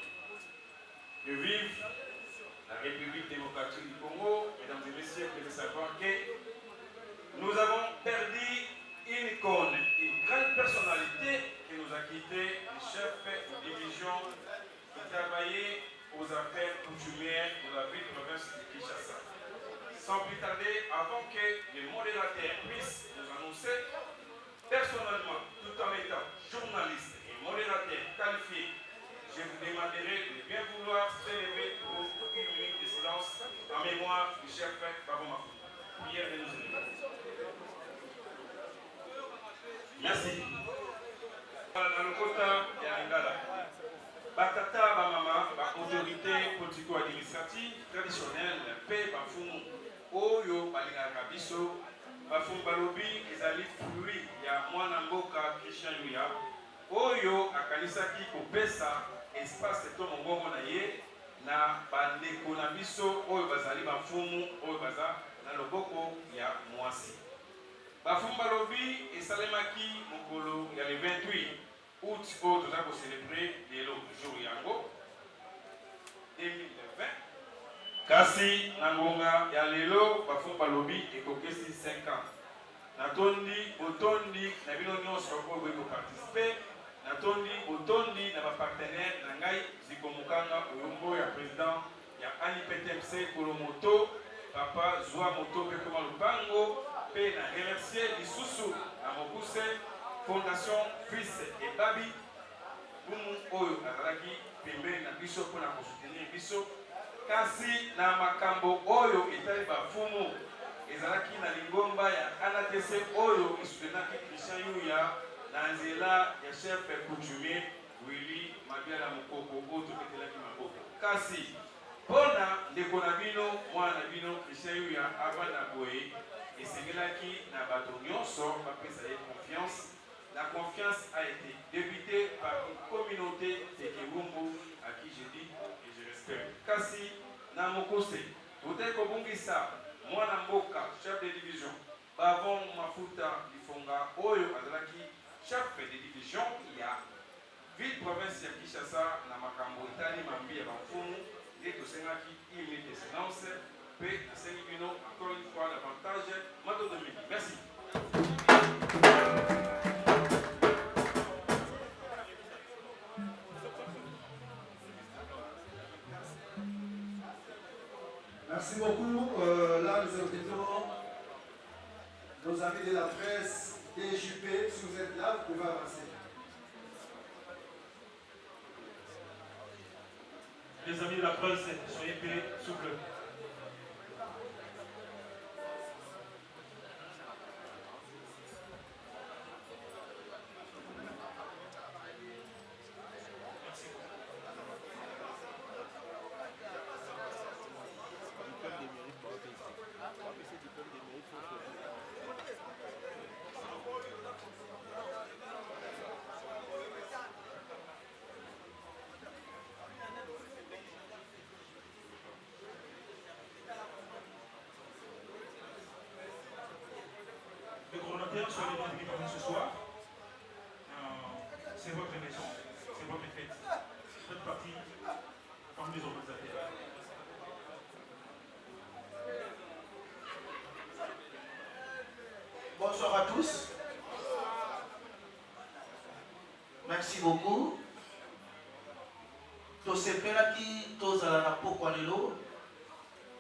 que vive la République démocratique du Congo. Mesdames et messieurs, vous devez savoir que nous avons perdu une icône, une grande personnalité qui nous a quitté, le chef de division qui travaillait aux affaires coutumières de la ville de province de Kinshasa. Sans plus tarder, avant que les modérateurs puissent nous annoncer, personnellement, tout en étant journaliste et modérateur qualifié, je vous demanderai de bien vouloir s'élever pour une minute de silence en mémoire du chef Baron Mafou. Prière de nous élever. Merci. Dans le quota de Lingala, Batata, Bamama, autorité politico-administrative traditionnelle, paix, Bafumu, Oyo, Balingaka Biso, Bafumu Balobi, ezali fruit ya mwana mboka Christian Yuya, Oyo, akanisaki kopesa espace to mongongo na ye, na bandeko na biso, Oyo bazali Bafumu, Oyo baza na loboko ya mwasi. Bafumu Balobi esalemaki mokolo ya le 28 août oyo toza kocelebre lelo jour yango 2020 kasi na ngonga ya lelo Bafumu Balobi ekokesi 5 ans. Natondi botondi na bino nyonso oyo boyi koparticipe, natondi botondi na bapartenaire na ngai Zikomukanga oyombo ya président ya ANIPTMC pour le moto papa zwa moto pe koma lupango pe na remercier lisusu na mokuse fondation fils et babi bumu oyo azalaki pembeni na biso mpona kosoutenir biso kasi na makambo oyo etali bafumu ezalaki na lingomba ya ANATC oyo esoutenaki Christian Yuya na nzela ya chef coutumier Willy Mabiala Mokoko oyo topetelaki maboko kasi mpona ndeko na bino mwana na bino Christian Yuya avanda boye esengelaki na bato nyonso bapesa ye confiance. La confiance a été débutée par une communauté de Kebumbu à qui je dis et je respecte. Kasi na mokose tote kobungisa mwana mboka chef de division bavon mafuta lifonga oyo azalaki chef de division ya ville province ya Kinshasa na makambo etali mambi ya bafumu nde tosengaki une minute de silence pe asengi bino encore une fois davantage mato de midi. Merci. Merci beaucoup. Là, nous invitons nos amis de la presse, DJP. Si vous êtes là, vous pouvez avancer. Les amis de la presse, soyez paix, souple. Le coordonnateur, soyez bienvenus parmi ce soir. C'est votre maison, c'est votre fête. Faites partie parmi les organisateurs. Bonsoir à tous. Merci beaucoup. Tosepelaki tozala na pokwa lelo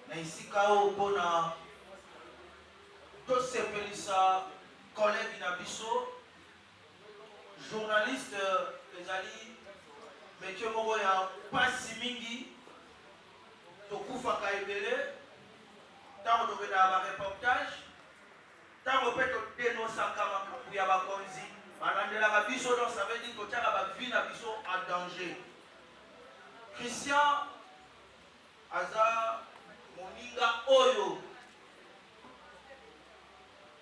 na isika oyo mpona tosepelisa collègue na biso journaliste ezali métier moko ya pasi mingi tokufaka ebele ntango tokendaka bareportage ntango mpe todenosaka makambo ya bakonzi balandelaka biso donc ça veut dire totiaka bavi na biso en danger. Christian aza moninga oyo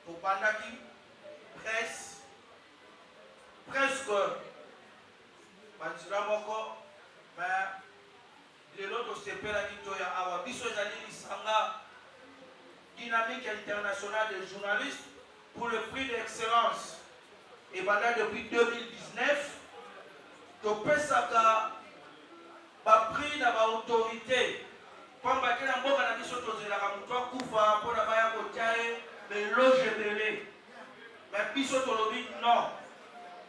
topandaki presse presque banzela moko mais lelo tosepelaki toya awa biso ezali lisanga dynamique internationale des journalistes pour le prix d'excellence et pendant depuis 2019 topesaka bapris na baautorité pamba te na mboka na biso tozelaka moto akufa mpona baya kotia ye beloge ebele mais biso tolobi non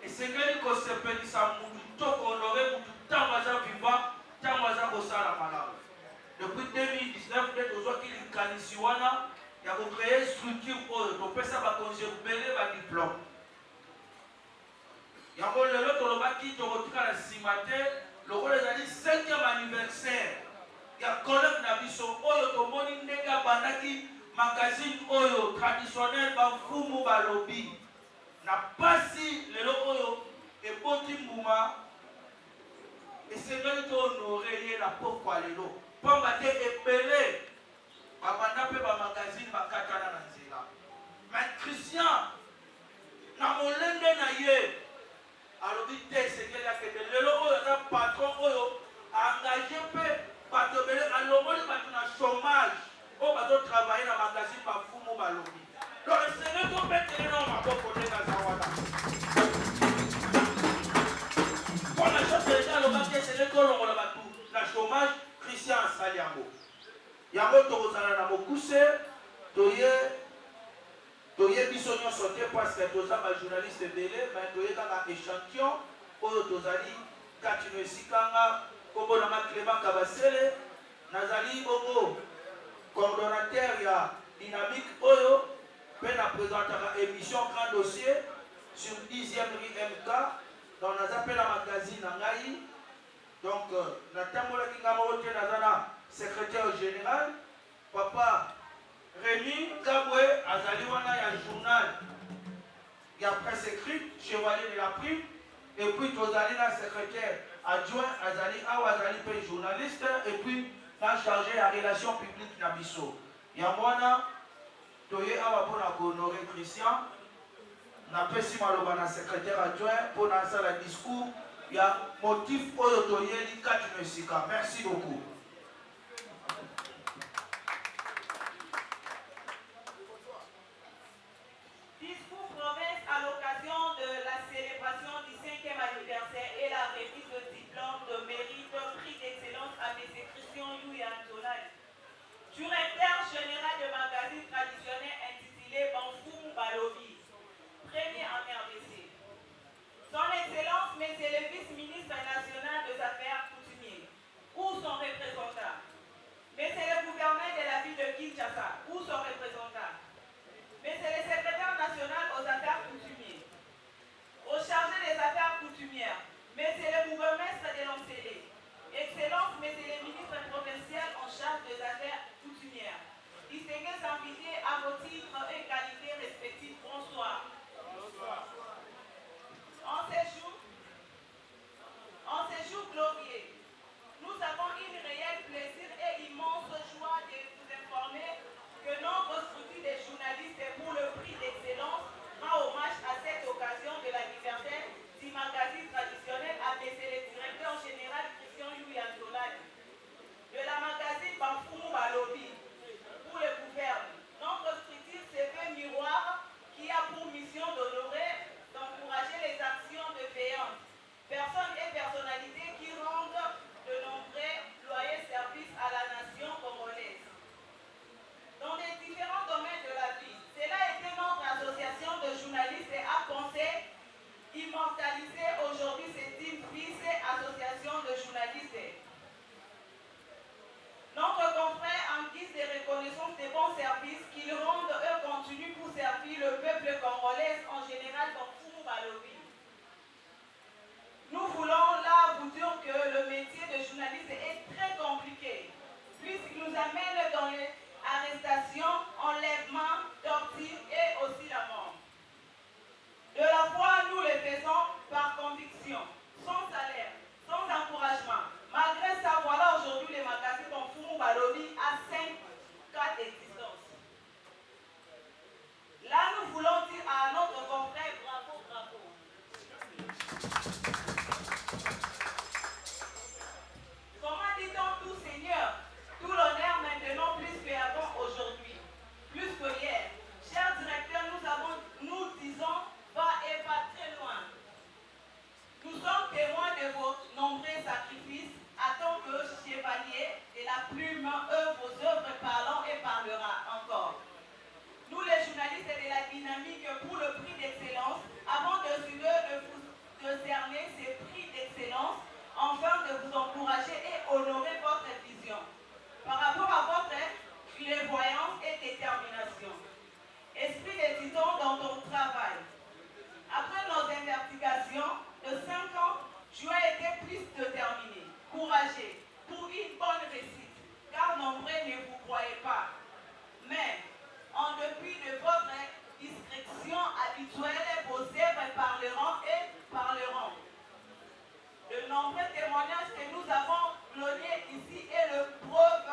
esengeli kosepelisa mutu to kohonore mutu ntango aza vivant ntango aza kosala malamu. Depuis 2019 nde tozwaki likanisi wana ya kocreye structure oyo topesa bakonzi ebele badiplome yango lelo tolobaki tokotika na nsima te lokola ezali 5e anniversaire ya collègue na biso oyo tomoni ndenge abandaki magazine oyo traditionnel bafumu balobi na pasi lelo oyo eboti mbuma esengeli tohonore ye na pokwa lelo pamba te ebele babanda mpe bamagazine bakatana na nzela mais Christian na molende na ye alobi te esengeli akende lelo oyo aza patron oyo engage mpe bato ebele alongoli bato na chômage oyo bazotravaille na magazine bafumu balobi donc esengeli topetele na maboko ndenge aza wana mpona chose deja alobaki esengeli tolongola bato na chômage Christian asali yango yango tokozala na mokuse toye biso nyonso te parce que toza bajournaliste ebele mais toye kaka échantillon oyo tozali kati no esikanga kombo na Clément Kabasele Nazali Bongo, coordonnateur ya Dynamique Oyo, puis na présentera émission Grand Dossier sur 10e rue MK, dans Nazapé la magazine Nangaï. Donc, Natambola Kingamote Nazana, secrétaire général, Papa Rémi Gaboué, Azaliwana, il y a un journal, il y a presse écrite, Chevalier de la Prime, et puis Tozali, la secrétaire adjoint, Azali Awa, Azali Pay, journaliste, et puis la chargé à relations publiques Nabiso. Il y a moi, Toye Awa pour honorer Christian, Napesi Malobana, secrétaire adjoint, pour lancer le discours, il y a motif Oyo Toye, Lika Tunesika. Merci beaucoup. À l'occasion de la célébration du 5e anniversaire et la remise de diplôme de mérite prix d'excellence à M. Christian Yuya Antonali, directeur général de magazine traditionnel intitulé Banfoum Balobi, premier en RDC. Son Excellence, M. le vice-ministre national des Affaires coutumières, ou son représentant. M. le gouverneur de la ville de Kinshasa, ou son représentant. Monsieur le secrétaire national aux affaires coutumières, au chargé des affaires coutumières, monsieur le bourgmestre de l'Oncélé, Excellence, monsieur le ministre provincial en charge des affaires coutumières, distingués invités à vos titres et qualités respectives, bonsoir. Bonsoir. En ces jours glorieux, nous avons une réelle plaisir et immense joie de vous informer que nombre structures des journalistes pour le prix d'excellence rend hommage à cette occasion de l'anniversaire du magazine traditionnel à M. le directeur général Christian Yuya Antonali, de la magazine Banfoum Balobi pour le gouvernement. Nombre structures se fait miroir qui a pour mission d'honorer, d'encourager les actions de veillance, personnes et personnalités qui rendent de nombreux loyaux services à la nation congolaise. Dans les différents domaines de la vie, cela a été notre association de journalistes et a pensé immortaliser aujourd'hui cette fils association de journalistes. Notre confrère, en guise de reconnaissance des bons services qu'ils rendent, eux continuent pour servir le peuple congolais en général dans Foumou Balobi. Nous voulons là vous dire que le métier de journaliste est très compliqué, puisqu'il nous amène dans les arrestations, enlèvements, torture et aussi la mort. De la foi, nous le faisons par conviction, sans salaire, sans encouragement. Malgré ça, voilà aujourd'hui les magazines comme Foumou Balobi à 5 cas d'existence. Là, nous voulons dire à notre confrère bravo, bravo. Comment dit-on tout Seigneur? Tout l'honneur maintenant plus qu'avant aujourd'hui, plus que hier. Chers directeurs, nous disons va et va très loin. Nous sommes témoins de vos nombreux sacrifices. À tant que chevalier de la plume, vos œuvres parlent et parlera encore. Nous les journalistes de la dynamique pour le prix d'excellence, avant de vous cerner ces prix d'excellence, afin de vous encourager et honorer votre vision par rapport à votre clairvoyance et détermination. Esprit de Titan dans ton travail. Après nos investigations de 5 ans, tu as été plus déterminé, courageux, pour une bonne réussite, car nombreux ne vous croyaient pas. Mais, en dépit de votre discrétion habituelle, vos œuvres parleront et parleront. De nombreux témoignages que nous avons donnés ici est le preuve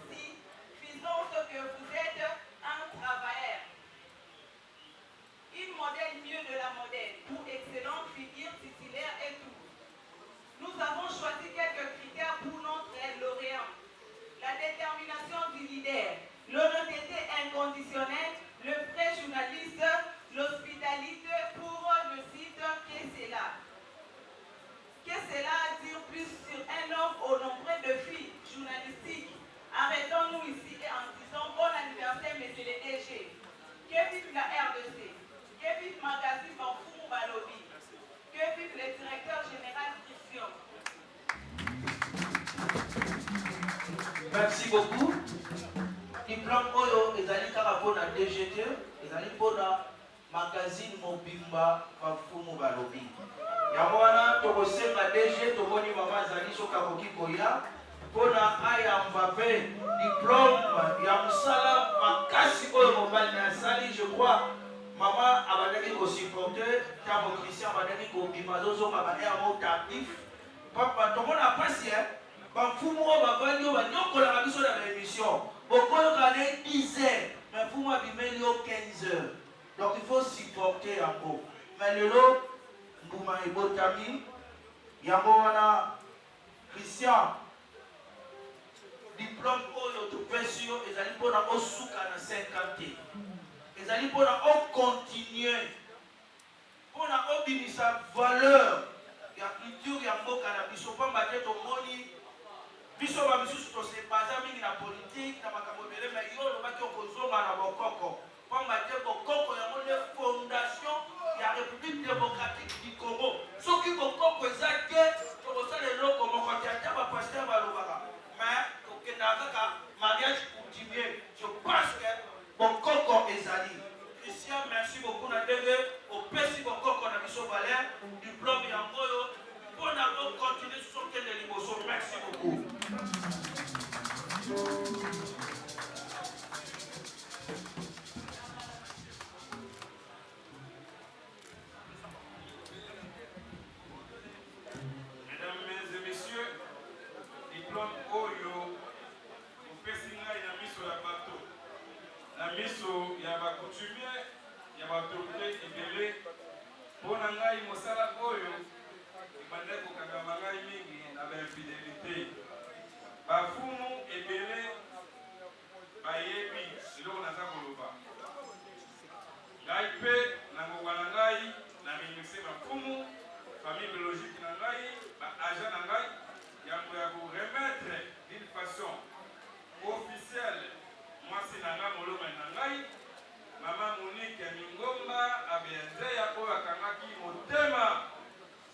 suffisante que vous êtes un travailleur. Une modèle mieux de la modèle, pour excellente figure titulaire et tout. Nous avons choisi quelques critères pour notre lauréat. La détermination du leader, l'honnêteté inconditionnelle, le vrai journaliste, l'hospitalité pour le site, qu'est-ce que c'est là? Qu'est-ce que cela a à dire plus sur un homme Merci beaucoup. Diplôme Oyo, ils allaient pour la DGT, ils allaient pour la magazine Mobimba, Bafumu Balobi. Yamwana, Tokose, ma DG, Tokoni Mama Zali, Sokaboki Koya, pour la Aya Mbappé, diplôme, Yamusala, Makasi Oyo Mobali Sali, je crois, Maman Abadaki ko supporter, Tamo Christian Abadaki ko Bimazozo, Mabane Amo Tartif, Papa, tout le monde a passé, Bafumu Babani, Banyokola Rabiso dans l'émission. Pourquoi on a 10 heures, mais pour moi, il y a 15 heures. Donc il faut supporter un peu. Mais le lot, Bouma et Botami, Yamona, Christian, diplôme Oyo, tout sûr, ils allaient pour la Osuka na 50. Ils allaient pour la continuer. Pour la sa valeur, il y a culture, il y a Mboka na biso, pas ma tête au moni. Biso ba misusu to se baza mingi na politique na makambo bele mais yo lo baki okozoma na bokoko pamba te bokoko ya mone fondation ya République démocratique du Congo soki bokoko ezake to bosala eloko moko te ata ba pasteur balobaka mais okenda kaka mariage coutumier je pense que bokoko ezali. Christian, merci beaucoup na DG au pesi bokoko na biso valeur diplôme ya ngoyo pour na continuer sur quel liboso. Merci beaucoup. Mesdames et messieurs, diplôme Oyo, au Pessinga, il y a mis sur la bateau. La mise sur il y a ma coutumier, il y a ma autorité ébélée. Pour Nangaï Mosala Oyo, il m'a dit qu'au Kagamangaï Mingi, il avait infidélité. Bafumu ébélé, Bayebi, c'est là qu'on a ça pour le bas. Gaïpe, Nangowanangaï, Naminusé Bafumu, famille biologique Nangaï, agent Nangaï, il y a pour remettre d'une façon officielle, moi c'est Nanga Molo Nangaï, Maman Monique Mingomba, Abienze, Yako Akangaki, Motema,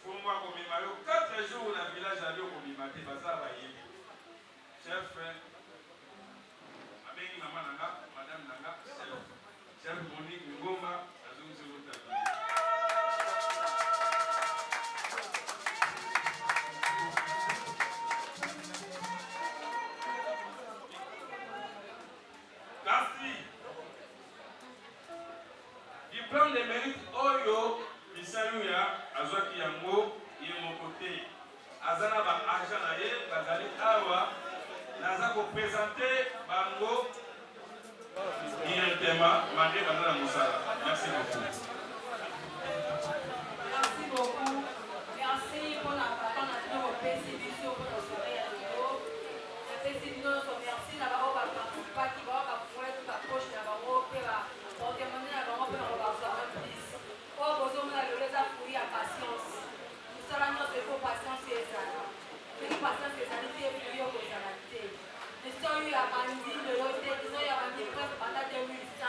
Fumwa Komimayo, 4 jours dans le village à Lyon Komimate, Baza Bayebi. Chef, avec maman Nanga, madame Nanga, chef Monique Ngoma, Azoum Zouta. Merci. Diplôme de mérite Oyo, Bisayuya, Azwaki Yango, il est mon côté. Azana ba agent aye, Bazali Awa. Naza ko présenter Bango directement Mandé Bandana Moussala. Merci beaucoup. Merci beaucoup. Merci pour la parole de PCB pour nos soirées à nouveau. La PCB nous remercie d'avoir participé, qui va pouvoir tout approche d'avoir pour demander à l'Europe de avoir un plus. Pour besoin de les affouiller à patience. Nous serons notre patience et ça. Mais patience et ça, c'est plus haut que ça. Les gens qui ont bandit de l'autre, les gens qui ont bandit presque pendant 2005.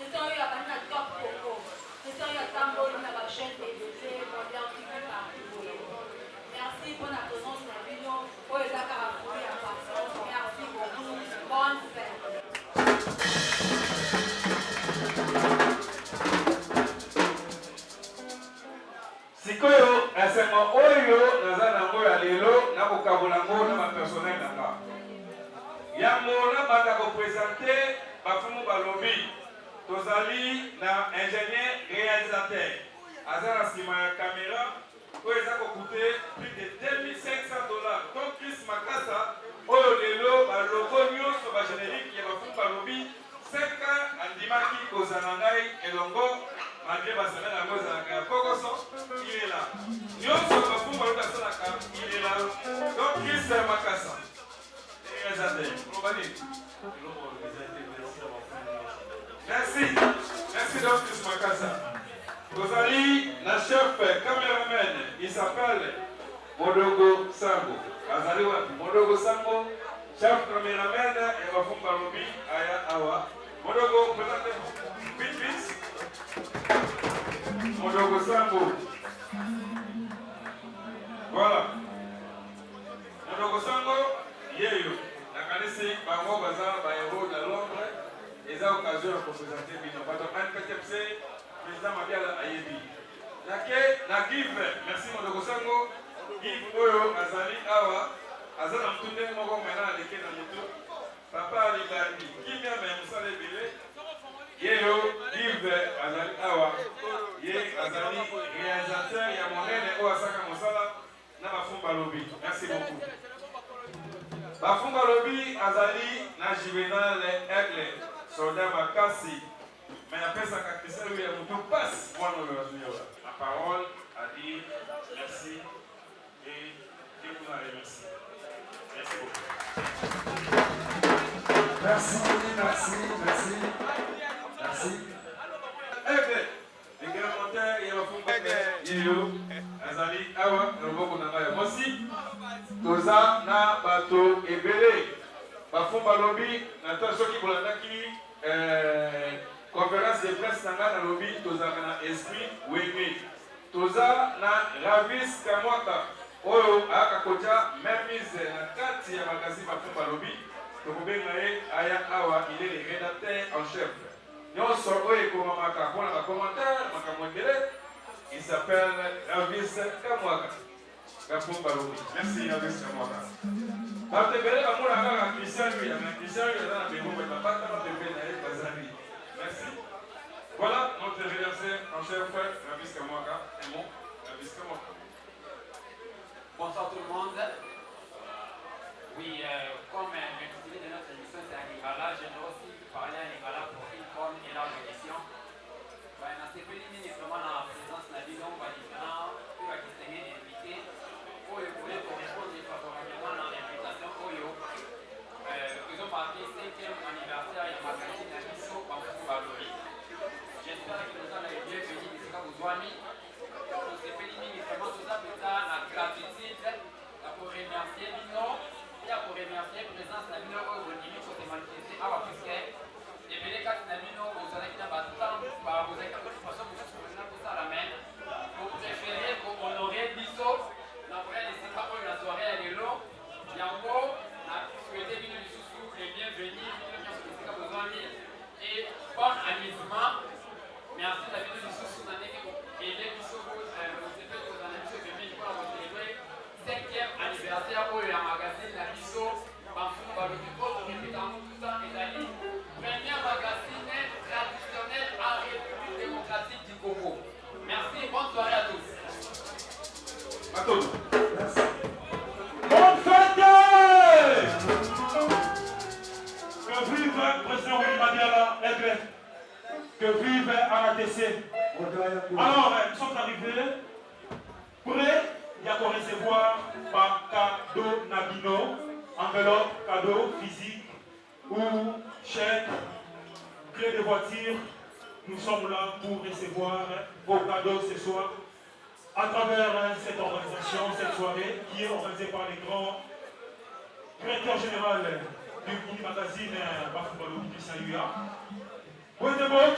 Les gens qui ont bandit à Top Coco. Les gens qui ont tambouré dans la chaîne TVC, mondial qui vient partout. Merci pour la présence de la vidéo. Pour les accords à patience. Merci beaucoup. Bonne fête. Sikoyo, enseignement Oyo, naza nango ya lelo, na kokabolango na ma personnel nanga. Yango na banda ko présenter Bafumu Balobi. Tozali na ingénieur réalisateur. Azana sima ya caméra, oyo eza ko coûter plus de $2,500. Donc Chris Makasa, oyo lelo ba logo nyonso ba générique ya Bafumu Balobi, 5 ans andimaki kozana ngai elongo. Malgré Bassalet, la cause de la Kokoso, il est là. Nous sommes pas pour le il est là. Donc, Chris Makassa. Merci. Merci donc, Chris Makassa. Vous allez, la chef caméraman, il s'appelle Modogo Sango. Modogo Sango, chef caméraman, et va faire Balobi, Aya Awa. Modogo, présentez-vous. Vite, vite. Modogo Sango. Voilà. Modogo Sango, yeyo. merci bango baza bahéros na Londres eza occasion ya kopresente bino bato ANPTMC président Mabiala ayebi nake na Give merci mondoko sango Give oyo azali awa aza na mutu ndenge moko mena aleke na mutu papa alibandi kimia me mosala ebele yeyo Give azali awa ye azali réalisateur ya monene oyo asaka mosala na bafumba lobi merci beaucoup bafumba lobi azali na Juvenal Aigle soldat makasi mais apesaka Christian oyo ya mutu passe mwana oyo azuyola la parole à dire merci et Dieu vous en remercie. Merci beaucoup. Merci, merci, merci. Merci. Aigle les grands monteurs ya bafumba yeyo azali awa na loboko na ngai mosi toza na bato ebele bafumba lobi nata soki bolandaki conférence de presse na ngai na lobi tozalaka na esprit wenge toza na Ravis Kamwaka oyo ayaka kotia memise na kati ya magazine bafumba lobi tokobenga ye aya awa il est le rédacteur en chef nyonso oyo ekomamaka mpona bacommentaire makambo ebele il s'appelle Ravis Kamwaka bafumba lobi merci Ravis Kamwaka bato ebele bamona kaka Christian lui mais Christian lui aza na bengongo ebabata bapembe na ye bazali merci. Voilà notre rédacteur en chef Ravis Kamwaka et mon Ravis Kamwaka. Bonsoir tout le monde. Oui, comme l'intitulé de notre émission c'est à Lingala, j'aimerais aussi parler à Lingala pour une bonne et large émission. Dans ce pays, nous sommes vraiment dans la présence de la ville, on va dire que va distinguer des invités. Pour répondre favorablement à l'invitation, faisons partie du 5e anniversaire de magazine de Bisso Bafou Balori. J'espère que nous allons bien venir ici à Bouzouami. Nous sommes bénis vraiment tout ça la gratitude pour remercier Bino et pour remercier la présence de Bino au Bonimi pour se manifester à la puisque et bien les cas de Bino vous allez bien battre vous avez quelque façon pour ça la main pour préférer pour honorer Bisso la vraie laisser pas pour la soirée elle est longue et en gros la souhaiter Bino du sous les bienvenus et bon amusement. Merci David du sous et les bisous cinquième anniversaire pour la magazine la Bisso Bafou Balori premier magazine traditionnel en République démocratique du Congo. Merci, bonne soirée à tous. À tous. Merci. Bonne fête! Que vive le président Willy Mabiala Aigle. Que vive ANATC. Alors, nous sommes arrivés prêts à recevoir par cadeau Nabino, enveloppe, cadeau physique ou chèque, clé de voiture. Nous sommes là pour recevoir vos cadeaux ce soir à travers cette organisation, cette soirée qui est organisée par les grands directeurs généraux du magazine Bafou Balori Christian Yuya. Vous êtes bon,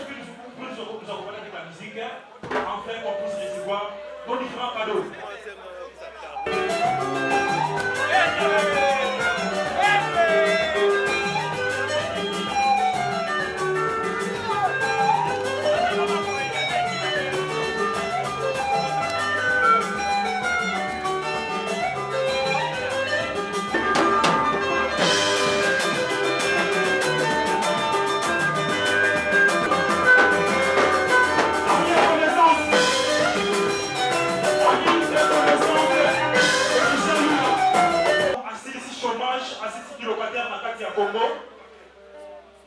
nous accompagner avec la musique, afin qu'on puisse recevoir nos différents cadeaux.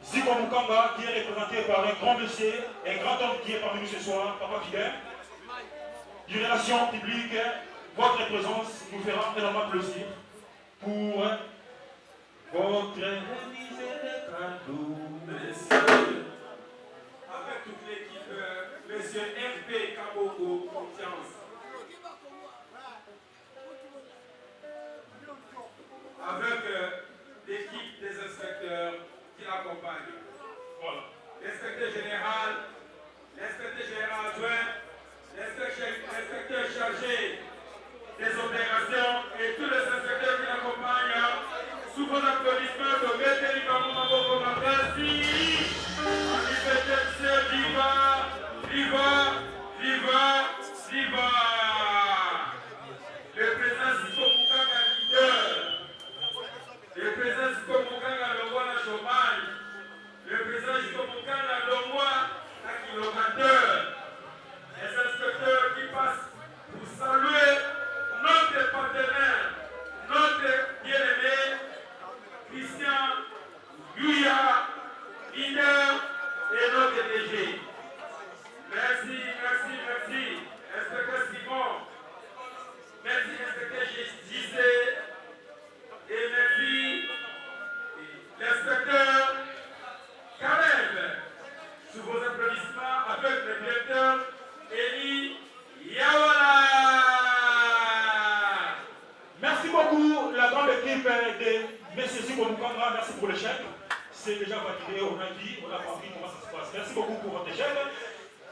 Ziko Mukamba qui est représenté par un grand monsieur, un grand homme qui est parmi nous ce soir, Papa Fidel. Du relation publique, votre présence nous fera énormément plaisir pour votre avec toute l'équipe, monsieur FP Kaboko, confiance. Avec l'équipe des inspecteurs qui l'accompagnent. Voilà. L'inspecteur général adjoint, l'inspecteur chargé des opérations et tous les inspecteurs qui l'accompagnent, sous vos applaudissements, l'équipe de Messieurs Sikonukanga, merci pour le chèque. C'est déjà validé, on a dit, on a compris comment ça se passe. Merci beaucoup pour votre chèque.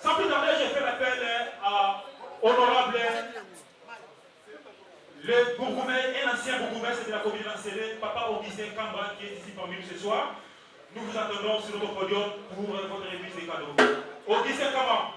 Sans plus tarder, je fais l'appel à honorable le bourgmestre, un ancien bourgmestre de la commune d'Ancélé, Papa Augustin Kamba, qui est ici parmi nous ce soir. Nous vous attendons sur notre podium pour votre remise des cadeaux. Augustin Kamba.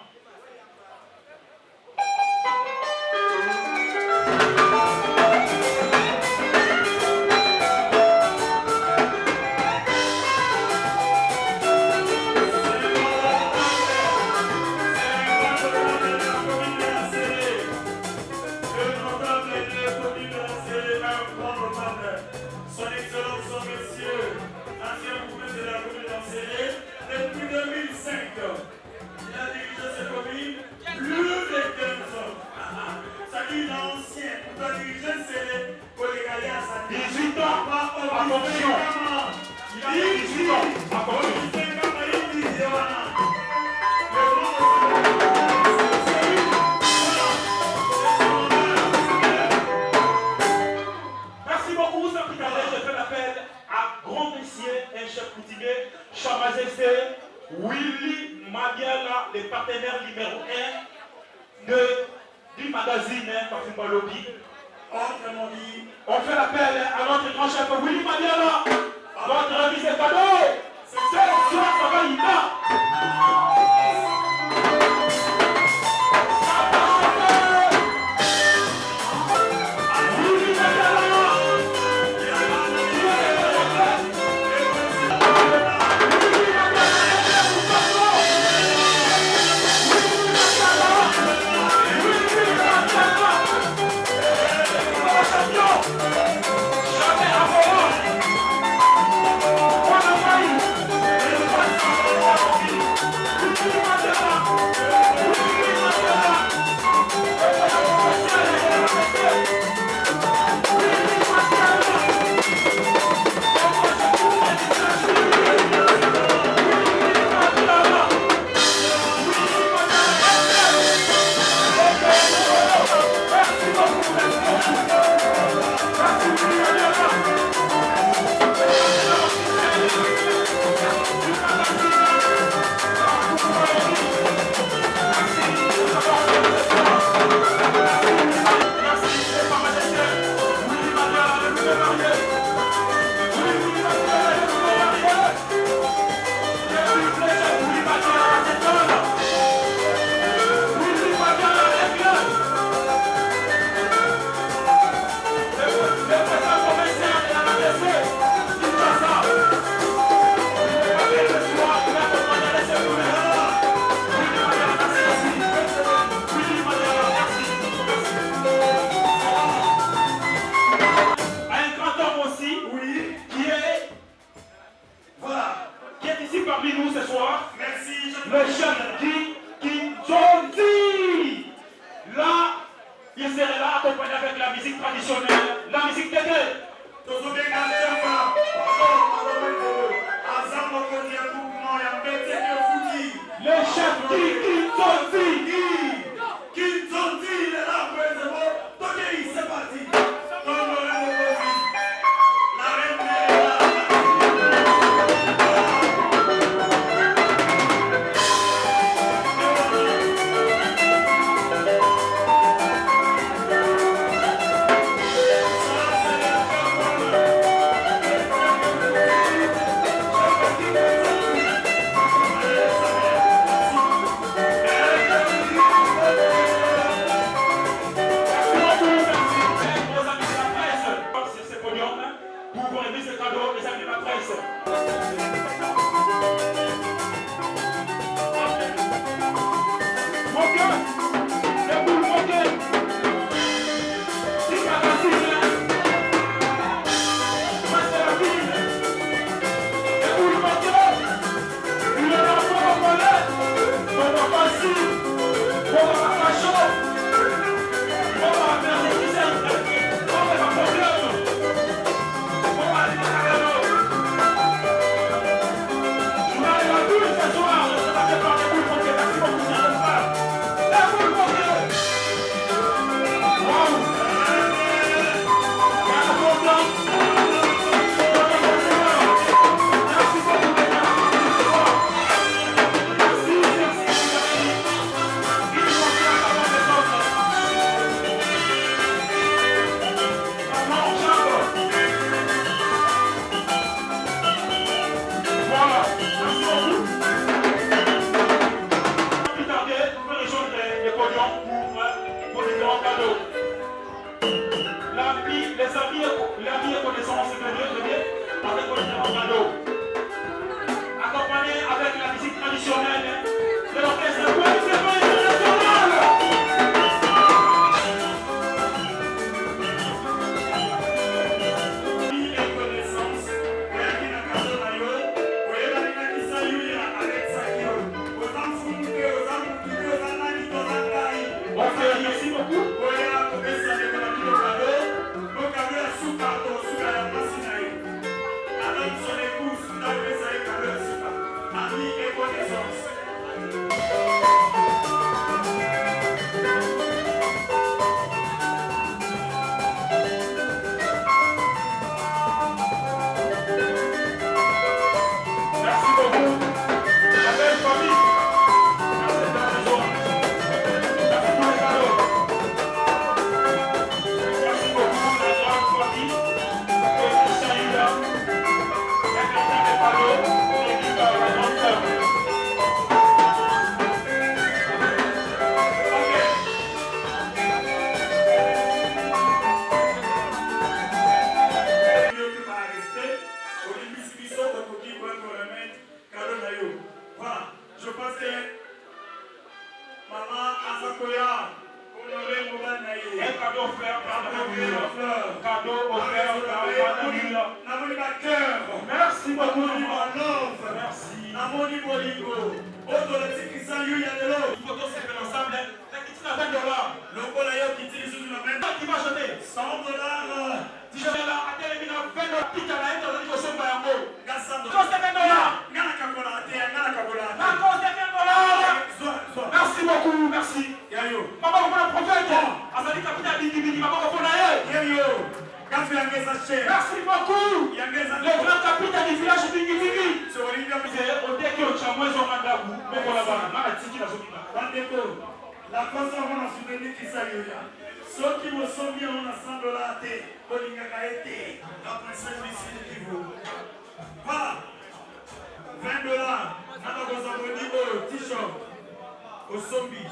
Merci beaucoup, ça plus tarder, je fais l'appel à grand messier, un chef coutumier, Sa Majesté Willy Madiala, le partenaire numéro 1 du magazine Parfum Lobby. On fait l'appel à notre grand chef Willy Madiala, notre remise de cadeaux. C'est le soir, ça va y les amis et connaissances de Dieu, avec le cadeau. Accompagné avec la musique traditionnelle de l'orchestre international. Merci beaucoup. Merci beaucoup. Merci. Amoni Bolingo. Automatique ça y a de l'eau. Il faut qu'on s'appelle ensemble. La kitty n'a $20. Le bol a eu qui tire sur la main. Qui va jeter $100. Si je vais là, à telle émission, $20. Qui t'a la haine, on dit que c'est pas un mot. $100. Ngana Kakola, Ngana Kakola. Merci beaucoup, merci. Yayo. Maman, on va le prophète. Azali Kapita Bidi, maman, on va Yayo. Merci beaucoup. Le grand capitaine du village de Bingibini. La cosa on a souvenu qui s'allume. Ceux qui me sont bien on a $100 à thé. Bolingagaete. La princesse ici de Kivu. Voilà. $20. Nana Gozaboni au t-shirt. Au zombie.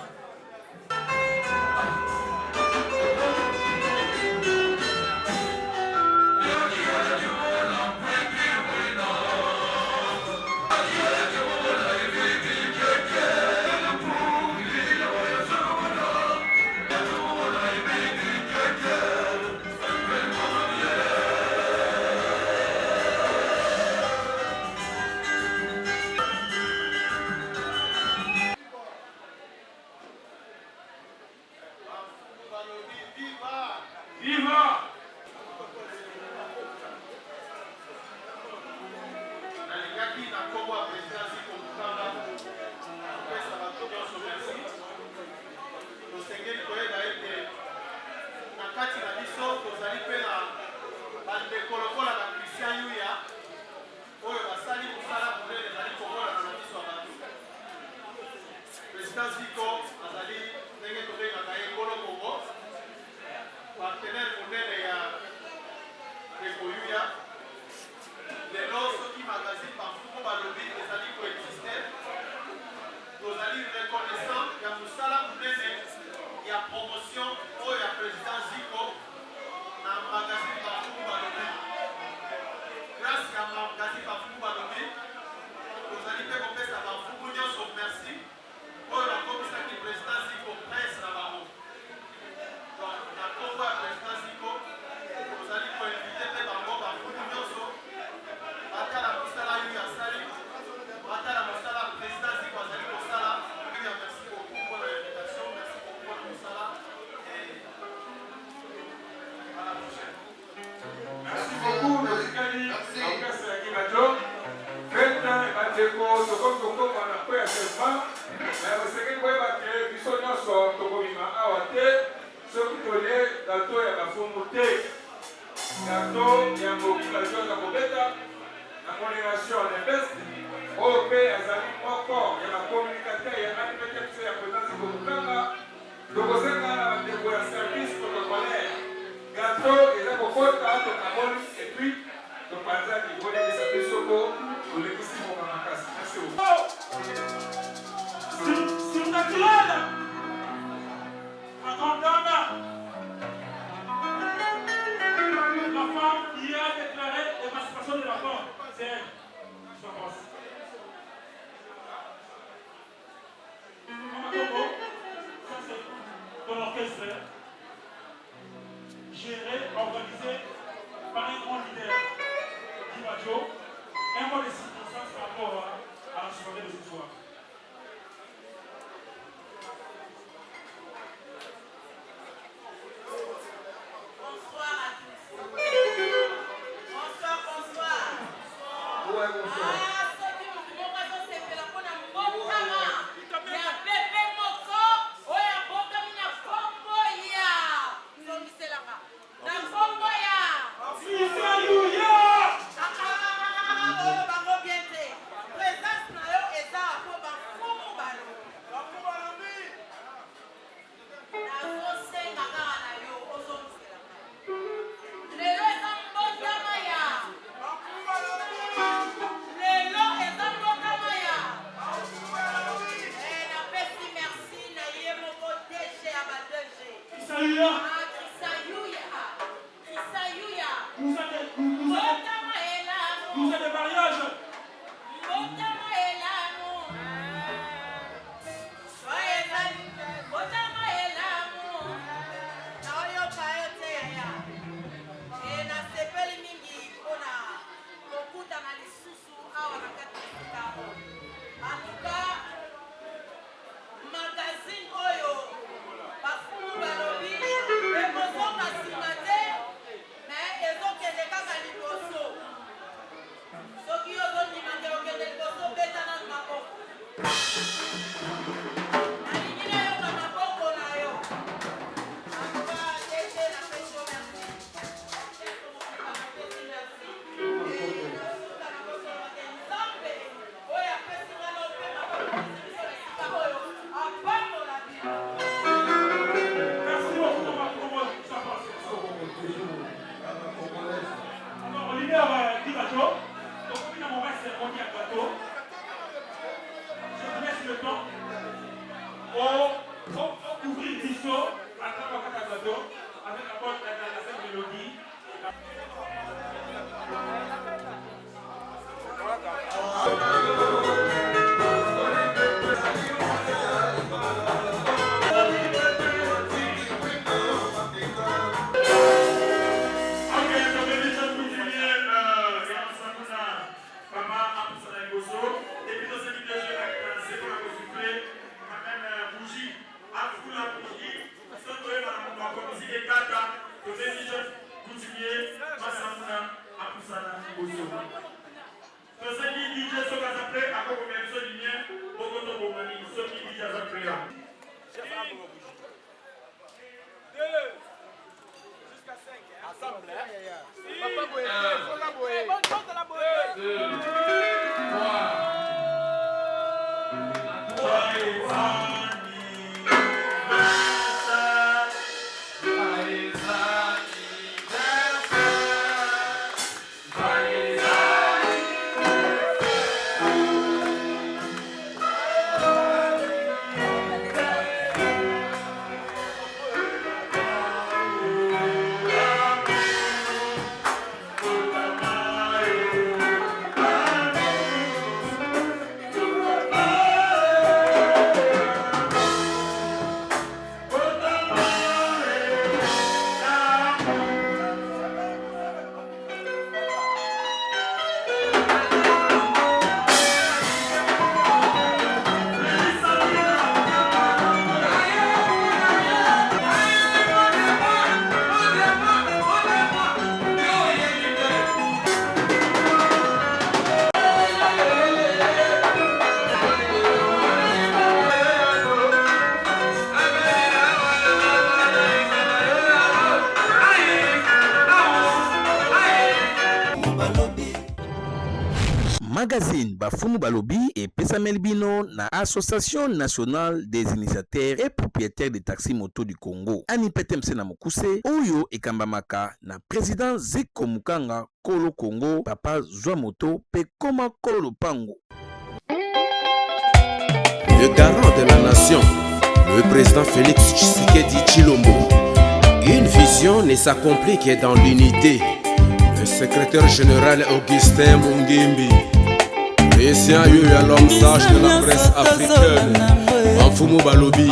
scène, je pense. Maman Coco, ça c'est ton orchestre, géré, organisé par un grand leader, Divajo. Un mot de circonstance par rapport à la soirée de ce soir. Bonsoir à tous. Bonsoir. Ouais, bonsoir. Ah, ce qui me c'est que la bonne mbokama. Ya bébé moko, oya mbokami na kombo ya. Nzongiselanga. Na kombo ya. Alléluia. Oyo bango bien te. Présence na yo eza po bafumu balo. Bafumu balobi. Nazosenga kaka na yo ozongiselanga. Lelo eza mbotama ya. Lelo eza mbotama ya. Napesi merci na ye moko DG ya ba DG. Kisayuya. Kisayuya. Vous êtes des mariages. magazine oyo bafumu balobi ekozonga nsima te mais ezokende kaka liboso soki ozondima te okende liboso beta nanu maboko nalingi nayoka maboko na yo aka dete na pesi yo merci napesi merci nasuka na kosoloba te nzambe oyo apesi nga na opema bakomiso esika oyo apambola bino. Merci beaucoup de ma promotion. Ça passe. Alors, Olivier Divajo, donc on a mon reste, on y a gâteau. Je vous laisse le temps. On ouvrir le disco à travers le gâteau avec la bonne la scène mélodie. Magazine Bafumu Balobi et Pesamel Bino na Association nationale des initiateurs et propriétaires des taxis moto du Congo. Ani Petemse na Mokuse, Oyo Ekambamaka na président Zeko Mukanga Kolo Congo, Papa Zwa Moto, Pekoma Kolo Pango. Le garant de la nation, le président Félix Tshisekedi Tshilombo. Une vision ne s'accomplit que dans l'unité. le secrétaire général Augustin Mungimbi, Christian Yuya, l'homme sage de la presse africaine, Mafumu Balobi.